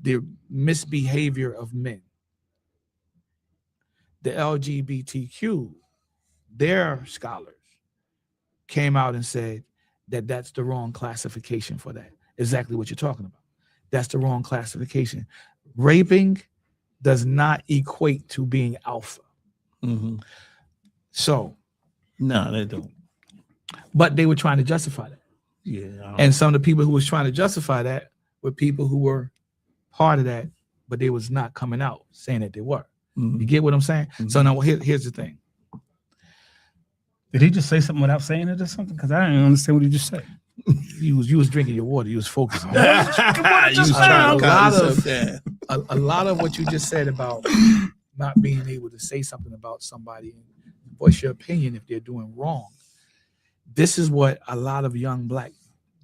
the misbehavior of men, the LGBTQ, their scholars came out and said that that's the wrong classification for that. Exactly what you're talking about. That's the wrong classification. Raping does not equate to being alpha. Mhm. So, No, they don't. but they were trying to justify that. Yeah. And some of the people who was trying to justify that were people who were part of that, but they was not coming out saying that they were. You get what I'm saying? So now here's the thing. Did he just say something without saying it or something? Because I didn't understand what he just said. You was drinking your water. You was focusing. You was trying to A lot calm of- yourself down. a lot of what you just said about not being able to say something about somebody and voice your opinion if they're doing wrong. This is what a lot of young black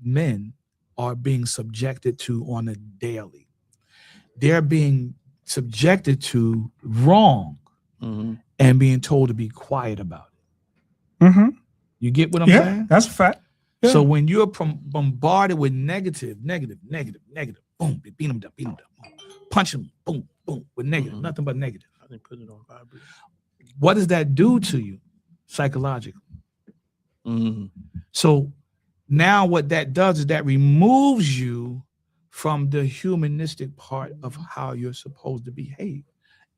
men are being subjected to on a daily. They're being subjected to wrong Mhm. and being told to be quiet about it. Mm-hmm. You get what I'm Yeah, saying? that's a fact. Yeah. So when you're bombarded with negative, boom, beat them down, boom, punch them, boom, with negative, Mhm. nothing but negative. I didn't put it on vibrate. What does that do to you psychologically? Mhm. So now what that does is that removes you from the humanistic part of how you're supposed to behave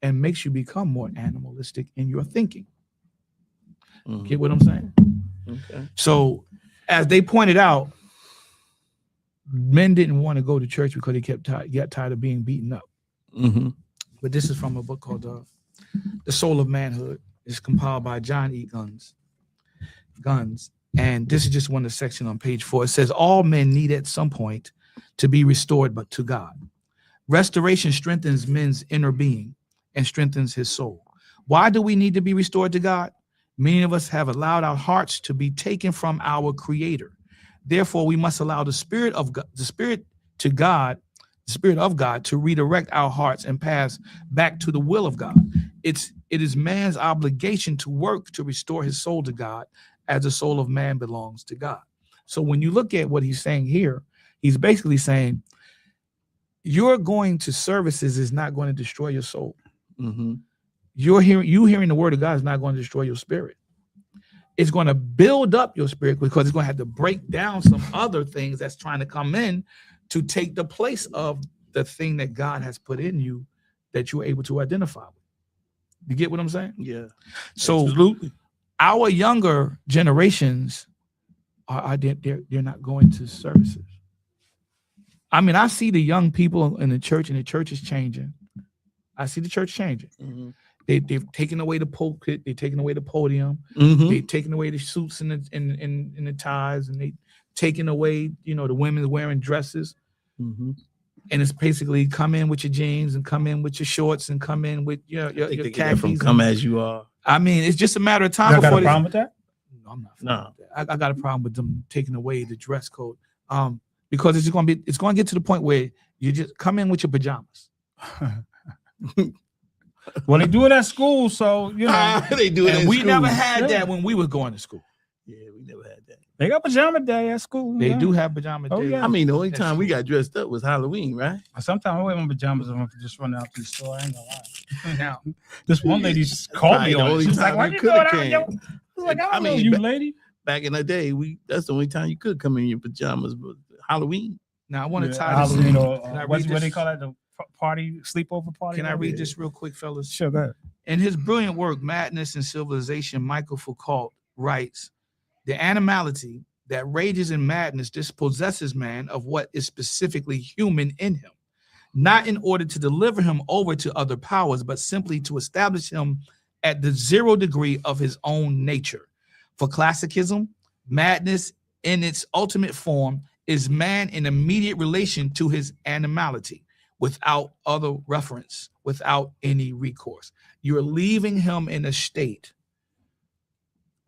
and makes you become more animalistic in your thinking. Mhm. Get what I'm saying? Okay. So as they pointed out, men didn't want to go to church because they got tired of being beaten up. Mhm. But this is from a book called The Soul of Manhood. It's compiled by John E. Guns. And this is just one of the sections on page 4. It says, all men need at some point to be restored but to God. Restoration strengthens men's inner being and strengthens his soul. Why do we need to be restored to God? Many of us have allowed our hearts to be taken from our Creator. Therefore, we must allow the Spirit to God the Spirit of God, to redirect our hearts and paths back to the will of God. It is man's obligation to work to restore his soul to God, as the soul of man belongs to God. So when you look at what he's saying here, he's basically saying you're going to services is not going to destroy your soul. Mm-hmm. You hearing the word of God is not going to destroy your spirit. It's going to build up your spirit, because it's going to have to break down some other things that's trying to come in to take the place of the thing that God has put in you that you're able to identify with. You get what I'm saying? Yeah. So absolutely. Our younger generations they're not going to services. I mean, I see the young people in the church, and the church is changing. I see the church changing. Mm-hmm. They've taken away the pulpit. They've taken away the podium. Mm-hmm. They've taken away the suits and the ties, and they taken away, the women wearing dresses. Mm-hmm. And it's basically come in with your jeans and come in with your shorts and come in with your khakis. From come as you are. I mean, it's just a matter of time. You got a problem with that? No, I'm not. No, I got a problem with them taking away the dress code. Because it's going to get to the point where you just come in with your pajamas. Well, they do it at school, so they do it. And at we school. never had that when we were going to school. Yeah, we never had that. They got pajama day at school. They do have pajama day. Yeah. I mean, the only time we got dressed up was Halloween, right? Sometimes I wear my pajamas and I can just run out to the store. I ain't gonna lie. Now, This one lady just called me on it. She was like, "Why you doing out, yo?" I was like, "I don't know you, lady." Back in the day, that's the only time you could come in your pajamas, but Halloween. now I want to tie this Halloween in. or Can I read what this? they call it, the party, sleepover party. Can I read this real quick, fellas? Sure, go ahead. In his brilliant work, Madness and Civilization, Michael Foucault writes, the animality that rages in madness dispossesses man of what is specifically human in him, not in order to deliver him over to other powers, but simply to establish him at the 0 degree of his own nature. For classicism, madness in its ultimate form is man in immediate relation to his animality, without other reference, without any recourse. You're leaving him in a state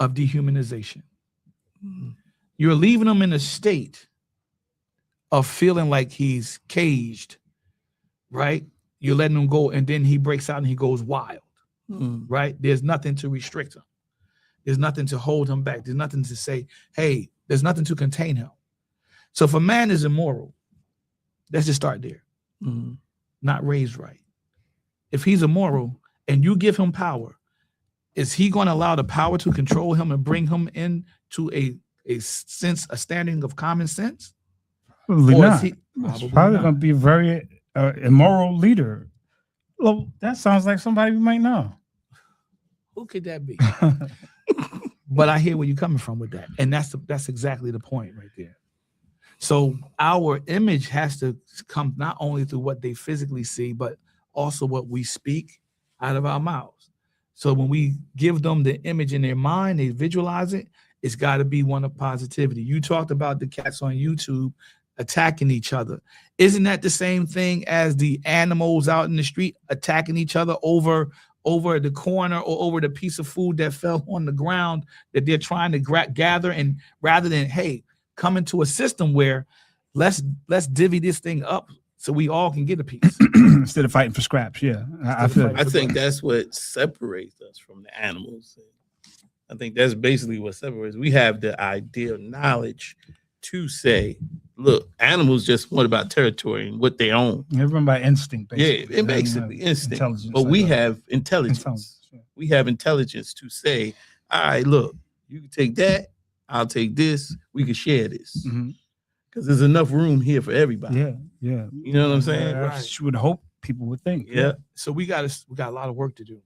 of dehumanization. You're leaving him in a state of feeling like he's caged, right? You're letting him go, and then he breaks out and he goes wild, right? There's nothing to restrict him. There's nothing to hold him back. There's nothing to say, hey, there's nothing to contain him. So if a man is immoral, let's just start there. Not raised right. If he's immoral and you give him power, is he going to allow the power to control him and bring him into a standing of common sense? Probably Or not. is he Probably going to be a very immoral leader. Well, that sounds like somebody we might know. Who could that be? But I hear where you're coming from with that, and that's exactly the point right there. So our image has to come not only through what they physically see, but also what we speak out of our mouths. So when we give them the image in their mind, they visualize it, it's got to be one of positivity. You talked about the cats on YouTube attacking each other. Isn't that the same thing as the animals out in the street attacking each other over the corner or over the piece of food that fell on the ground that they're trying to gather? And rather than, hey, come into a system where let's divvy this thing up so we all can get a piece instead of fighting for scraps. Yeah, I think that's what separates us from the animals. I think that's basically what separates. We have the ideal knowledge to say, look, animals just want about territory and what they own. Everyone by instinct, basically. Yeah, and basically instinct. But we have intelligence. We have intelligence to say, all right, look, you can take that, I'll take this, we can share this. Because there's enough room here for everybody. Yeah. You know what I'm saying? Yeah, right. You would hope people would think. Yeah. So we got a lot of work to do.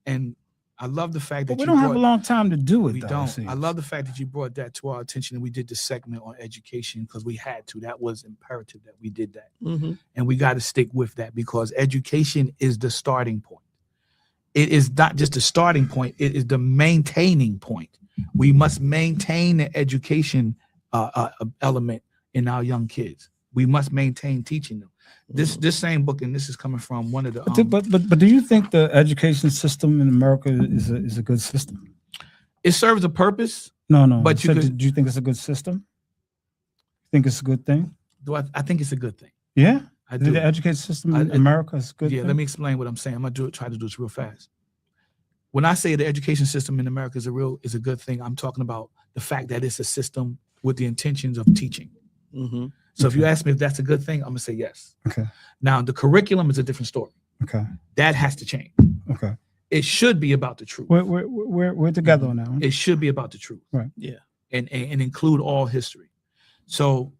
And I love the fact that we don't have a long time to do it. We don't. I love the fact that you brought that to our attention, and we did the segment on education because we had to. That was imperative that we did that. And we got to stick with that because education is the starting point. It is not just the starting point, it is the maintaining point. We must maintain the education element in our young kids. We must maintain teaching them. This same book, and this is coming from one of the. But do you think the education system in America is a good system? It serves a purpose. No. But do you think it's a good system? Think it's a good thing? I think it's a good thing. Yeah. I do. The education system in America is good. Yeah, thing? let me explain what I'm saying. I'm gonna try to do this real fast. When I say the education system in America is a good thing, I'm talking about the fact that it's a system with the intentions of teaching. Mm-hmm. So if you ask me if that's a good thing, I'm gonna say yes. Okay. Now the curriculum is a different story. Okay. That has to change. Okay. It should be about the truth. We're together on that one. It should be about the truth. Right. Yeah. And include all history. So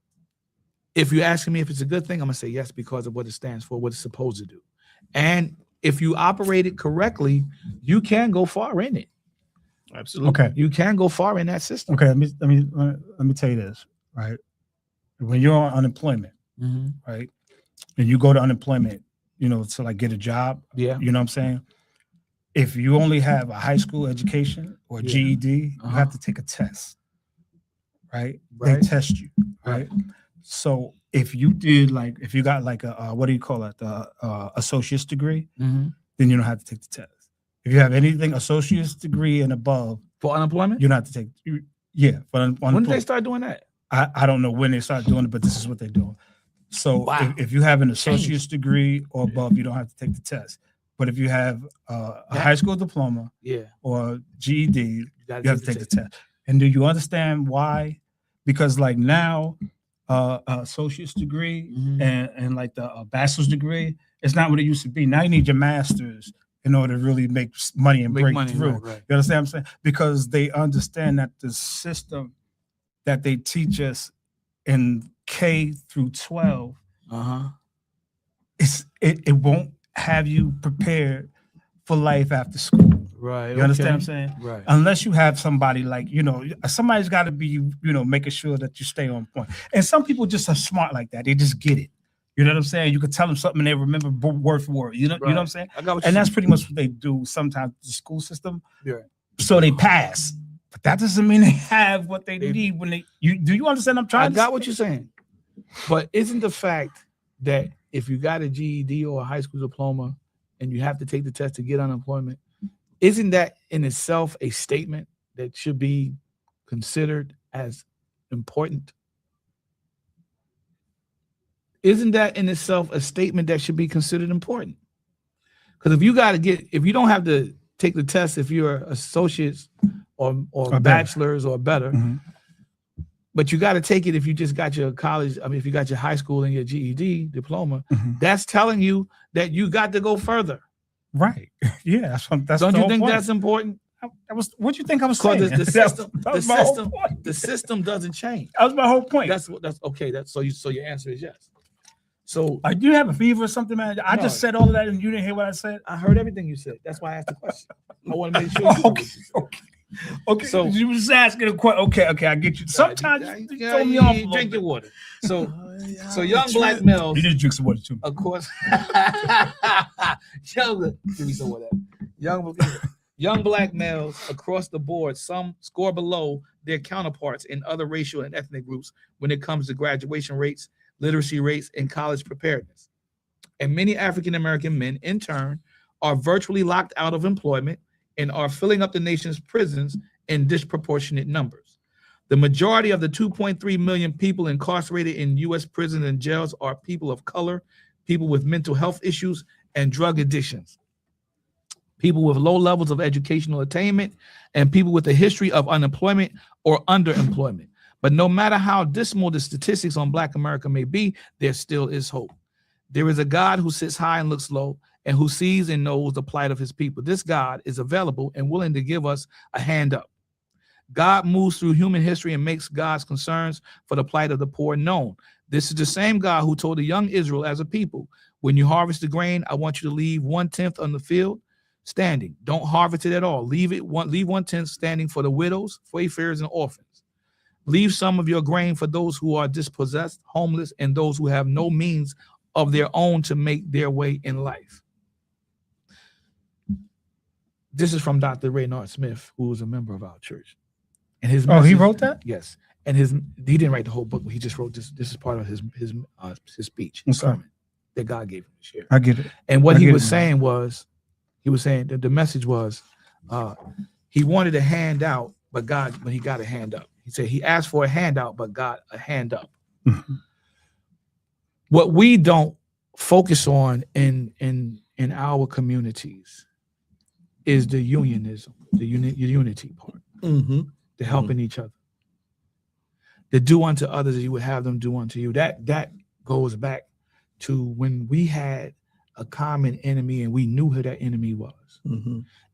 if you're asking me if it's a good thing, I'm gonna say yes because of what it stands for, what it's supposed to do. And if you operate it correctly, you can go far in it. Absolutely. Okay. You can go far in that system. Okay. Let me tell you this, right? When you're on unemployment, right, and you go to unemployment, to like get a job. Yeah. You know what I'm saying? If you only have a high school education or GED, you have to take a test, right? They test you, right? So if you got like a what do you call it, the associate's degree, then you don't have to take the test. If you have anything associate's degree and above for unemployment, you don't have to take. When did they start doing that? I don't know when they started doing it, but this is what they're doing. So if you have an associate's degree or above, you don't have to take the test. But if you have a high school diploma, or GED, you have to take the test. And do you understand why? Because like now, associate's degree and like the bachelor's degree, it's not what it used to be. Now you need your master's in order to really make money and break through. Right. You understand what I'm saying? Because they understand that the system that they teach us in K through 12, it won't have you prepared for life after school. Right. You understand what I'm saying? Right. Unless you have somebody like, somebody's got to be, making sure that you stay on point. And some people just are smart like that. They just get it. You know what I'm saying? You can tell them something and they remember word for word. You know what I'm saying? And that's pretty much what they do sometimes, the school system. Yeah. So they pass. But that doesn't mean they have what they need when do you understand I'm trying I got what you're saying. But isn't the fact that if you got a GED or a high school diploma and you have to take the test to get unemployment, isn't that in itself a statement that should be considered as important? Isn't that in itself a statement that should be considered important? Because if you don't have to take the test if you're associates or bachelor's or better, but you got to take it if you just got your college. I mean, if you got your high school and your GED diploma, that's telling you that you got to go further. Right. Yeah. That's Don't you think that's important? What do you think I was saying? The system doesn't change. That was my whole point. That's okay. So your answer is yes. So do you have a fever or something, man? I just said all of that and you didn't hear what I said. I heard everything you said. That's why I asked the question. I want to make sure. Okay. So you were just asking a question. Okay, I get you. Sometimes you throw me off. Drink your water. So young black males. You need to drink some water too. Of course. Give me some water. Young black males across the board, some score below their counterparts in other racial and ethnic groups when it comes to graduation rates, literacy rates, and college preparedness. And many African American men, in turn, are virtually locked out of employment and are filling up the nation's prisons in disproportionate numbers. The majority of the 2.3 million people incarcerated in U.S. prisons and jails are people of color, people with mental health issues, and drug addictions, people with low levels of educational attainment, and people with a history of unemployment or underemployment. But no matter how dismal the statistics on Black America may be, there still is hope. There is a God who sits high and looks low, and who sees and knows the plight of his people. This God is available and willing to give us a hand up. God moves through human history and makes God's concerns for the plight of the poor known. This is the same God who told the young Israel as a people, when you harvest the grain, I want you to leave 1/10 on the field standing. Don't harvest it at all. Leave 1/10 standing for the widows, wayfarers, and orphans. Leave some of your grain for those who are dispossessed, homeless, and those who have no means of their own to make their way in life. This is from Dr. Raynard Smith, who was a member of our church. And his message, he wrote that? Yes. And he didn't write the whole book, but he just wrote this. This is part of his speech, his sermon that God gave him to share. I get it. And what he was saying that the message was, he wanted a handout, but he got a hand up. He said he asked for a handout, but got a hand up. What we don't focus on in our communities is the unionism, the unity part, the helping each other, the do unto others as you would have them do unto you. That goes back to when we had a common enemy and we knew who that enemy was.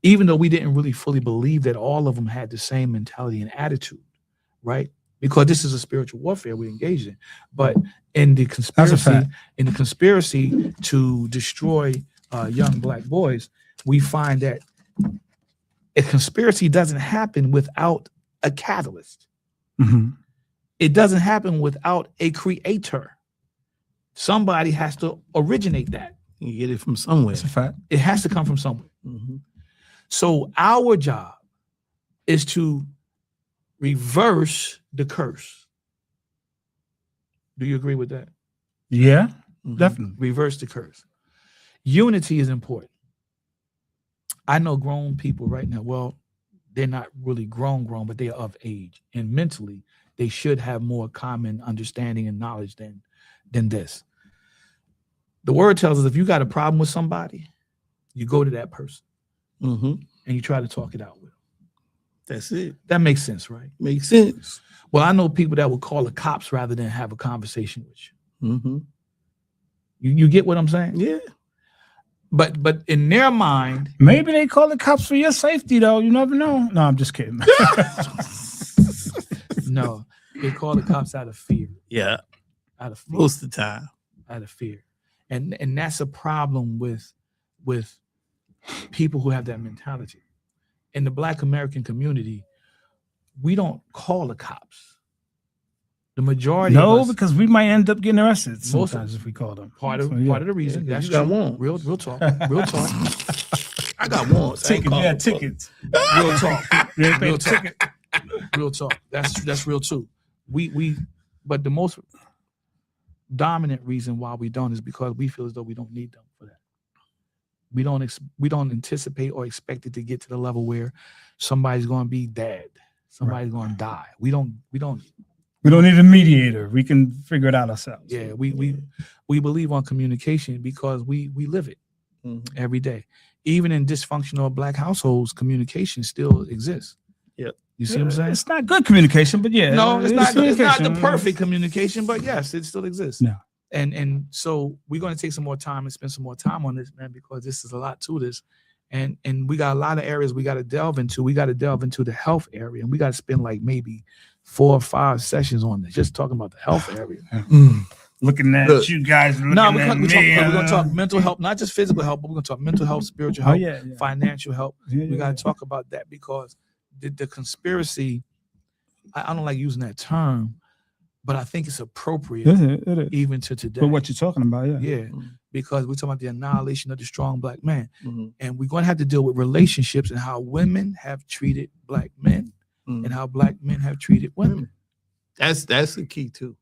Even though we didn't really fully believe that all of them had the same mentality and attitude, right? Because this is a spiritual warfare we engaged in. But in the conspiracy to destroy young black boys, we find that a conspiracy doesn't happen without a catalyst. It doesn't happen without a creator. Somebody has to originate that. You get it from somewhere. That's a fact. It has to come from somewhere. So our job is to reverse the curse. Do you agree with that? Yeah, definitely. Reverse the curse. Unity is important. I know grown people right now. Well, they're not really grown, but they are of age. And mentally, they should have more common understanding and knowledge than this. The word tells us if you got a problem with somebody, you go to that person and you try to talk it out with them. That's it. That makes sense, right? Makes sense. Well, I know people that will call the cops rather than have a conversation with you. You get what I'm saying? Yeah. But in their mind, maybe they call the cops for your safety, though. You never know. No, I'm just kidding. No, they call the cops out of fear. Yeah. Out of fear. Most of the time. Out of fear. And that's a problem with people who have that mentality. In the Black American community, we don't call the cops. The majority of us, because we might end up getting arrested sometimes if we call them. Part of the reason. Yeah, that's you got true. warrants. Real talk. Real talk. I got warrants. Tickets. Real talk. Real talk. Real talk. That's real too. But the most dominant reason why we don't is because we feel as though we don't need them for that. We don't anticipate or expect it to get to the level where somebody's going to be dead. Somebody's going to die. We don't need a mediator. We can figure it out ourselves. Yeah, we believe on communication because we live it every day. Even in dysfunctional Black households, communication still exists. Yep. You see what I'm saying? It's not good communication, but yeah. No, it's not the perfect communication, but yes, it still exists. Yeah. And so we're going to take some more time and spend some more time on this, man, because this is a lot to this. And we got a lot of areas we got to delve into. We got to delve into the health area, and we got to spend like maybe 4 or 5 sessions on this, just talking about the health area. Looking at you guys. We're going to talk mental health, not just physical health, but we're going to talk mental health, spiritual health, financial health. We got to talk about that because the conspiracy, I don't like using that term, but I think it's appropriate it is. even to today. But what you're talking about, yeah, because we're talking about the annihilation of the strong Black man, and we're going to have to deal with relationships and how women have treated Black men and how Black men have treated women. That's the key too.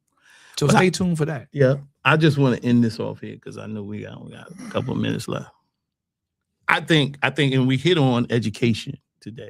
So stay tuned for that. Yeah, I just want to end this off here because I know we got a couple of minutes left. I think, and we hit on education today.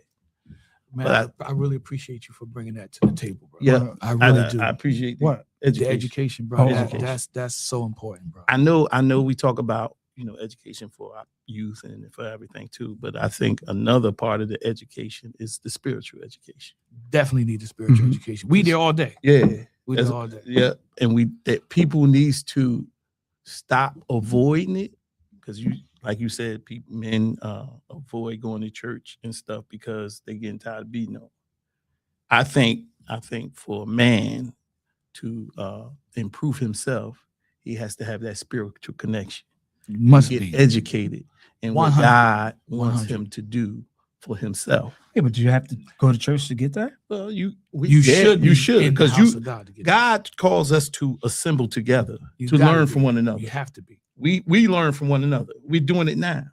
Man, I really appreciate you for bringing that to the table, bro. Yeah, I really do. I appreciate what education. The education, bro. Education. That's so important, bro. I know. We talk about education for our youth and for everything too, but I think another part of the education is the spiritual education. Definitely need the spiritual education. We there all day. Yeah, we there all day. Yeah, and that people needs to stop avoiding it because like you said, men avoid going to church and stuff because they're getting tired of beating them. I think for a man to improve himself, he has to have that spiritual connection. Must get be educated and what God wants him to do for himself. Yeah, but do you have to go to church to get that? Well, you should because God calls us to assemble together to learn from one another. You have to be. We learn from one another. We're doing it now.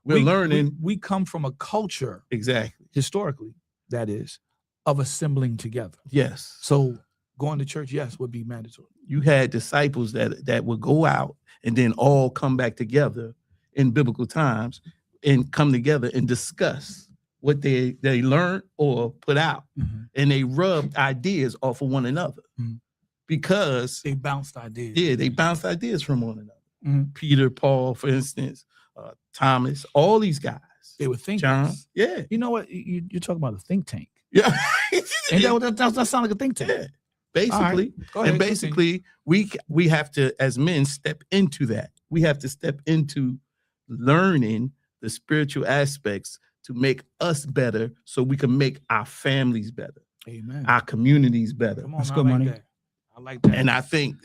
We're learning. We come from a culture, exactly, historically, that is, of assembling together. Yes. So going to church, yes, would be mandatory. You had disciples that would go out and then all come back together in biblical times and come together and discuss what they learned or put out. And they rubbed ideas off of one another because they bounced ideas. Yeah, they bounced ideas from one another. Peter, Paul, for instance, Thomas, all these guys. They were thinkers. John, yeah. You know what? You're talking about a think tank. Yeah. And that sounds like a think tank. Yeah. Basically, right. and basically, we have to, as men, step into that. We have to step into learning the spiritual aspects to make us better, so we can make our families better, Amen. our communities better. Come on, Let's I go, like money. that. I like that. And I think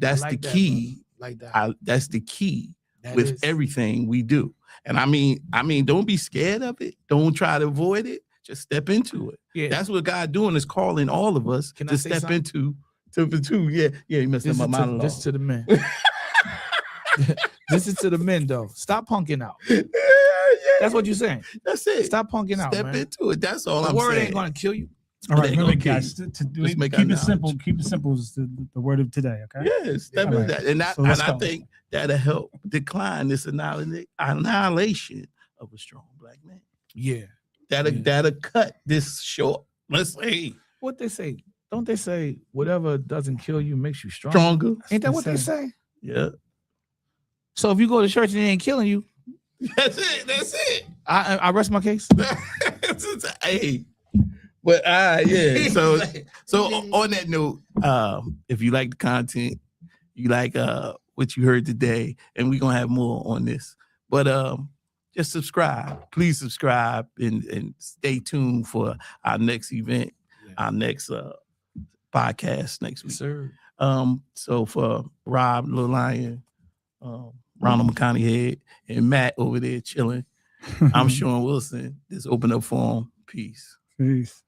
that's like the that, key. like that. That's the key That with is. everything we do. And I mean, don't be scared of it. Don't try to avoid it. Just step into it. Yeah. That's what God doing, is calling all of us Can I to say step something? into. Yeah. You messed up my monologue. This is to the men. This is to the men, though. Stop punking out. Yeah. That's what you're saying. That's it. Stop punking out, Step man. into it. That's all The I'm word saying. ain't gonna kill you. All right, They remember, okay. guys, Let's make keep our it simple. knowledge. Keep it simple is the word of today. Okay. Yeah, step All into right. that. And So let's I go. think that'll help decline this annihilation of a strong black man. Yeah. That'll cut this short. Let's say What they say? Don't they say whatever doesn't kill you makes you strong? stronger. Ain't that what they say? Yeah. So if you go to church and they ain't killing you, That's it. I rest my case. Hey. But yeah. So on that note, if you like the content, you like what you heard today, and we're gonna have more on this. But just subscribe. Please subscribe and stay tuned for our next event, our next podcast next week. Sir. So for Rob, Lil Lion, Ronald McConaughey Head, and Matt over there chilling, I'm Sean Wilson. This open up forum. Peace. Peace.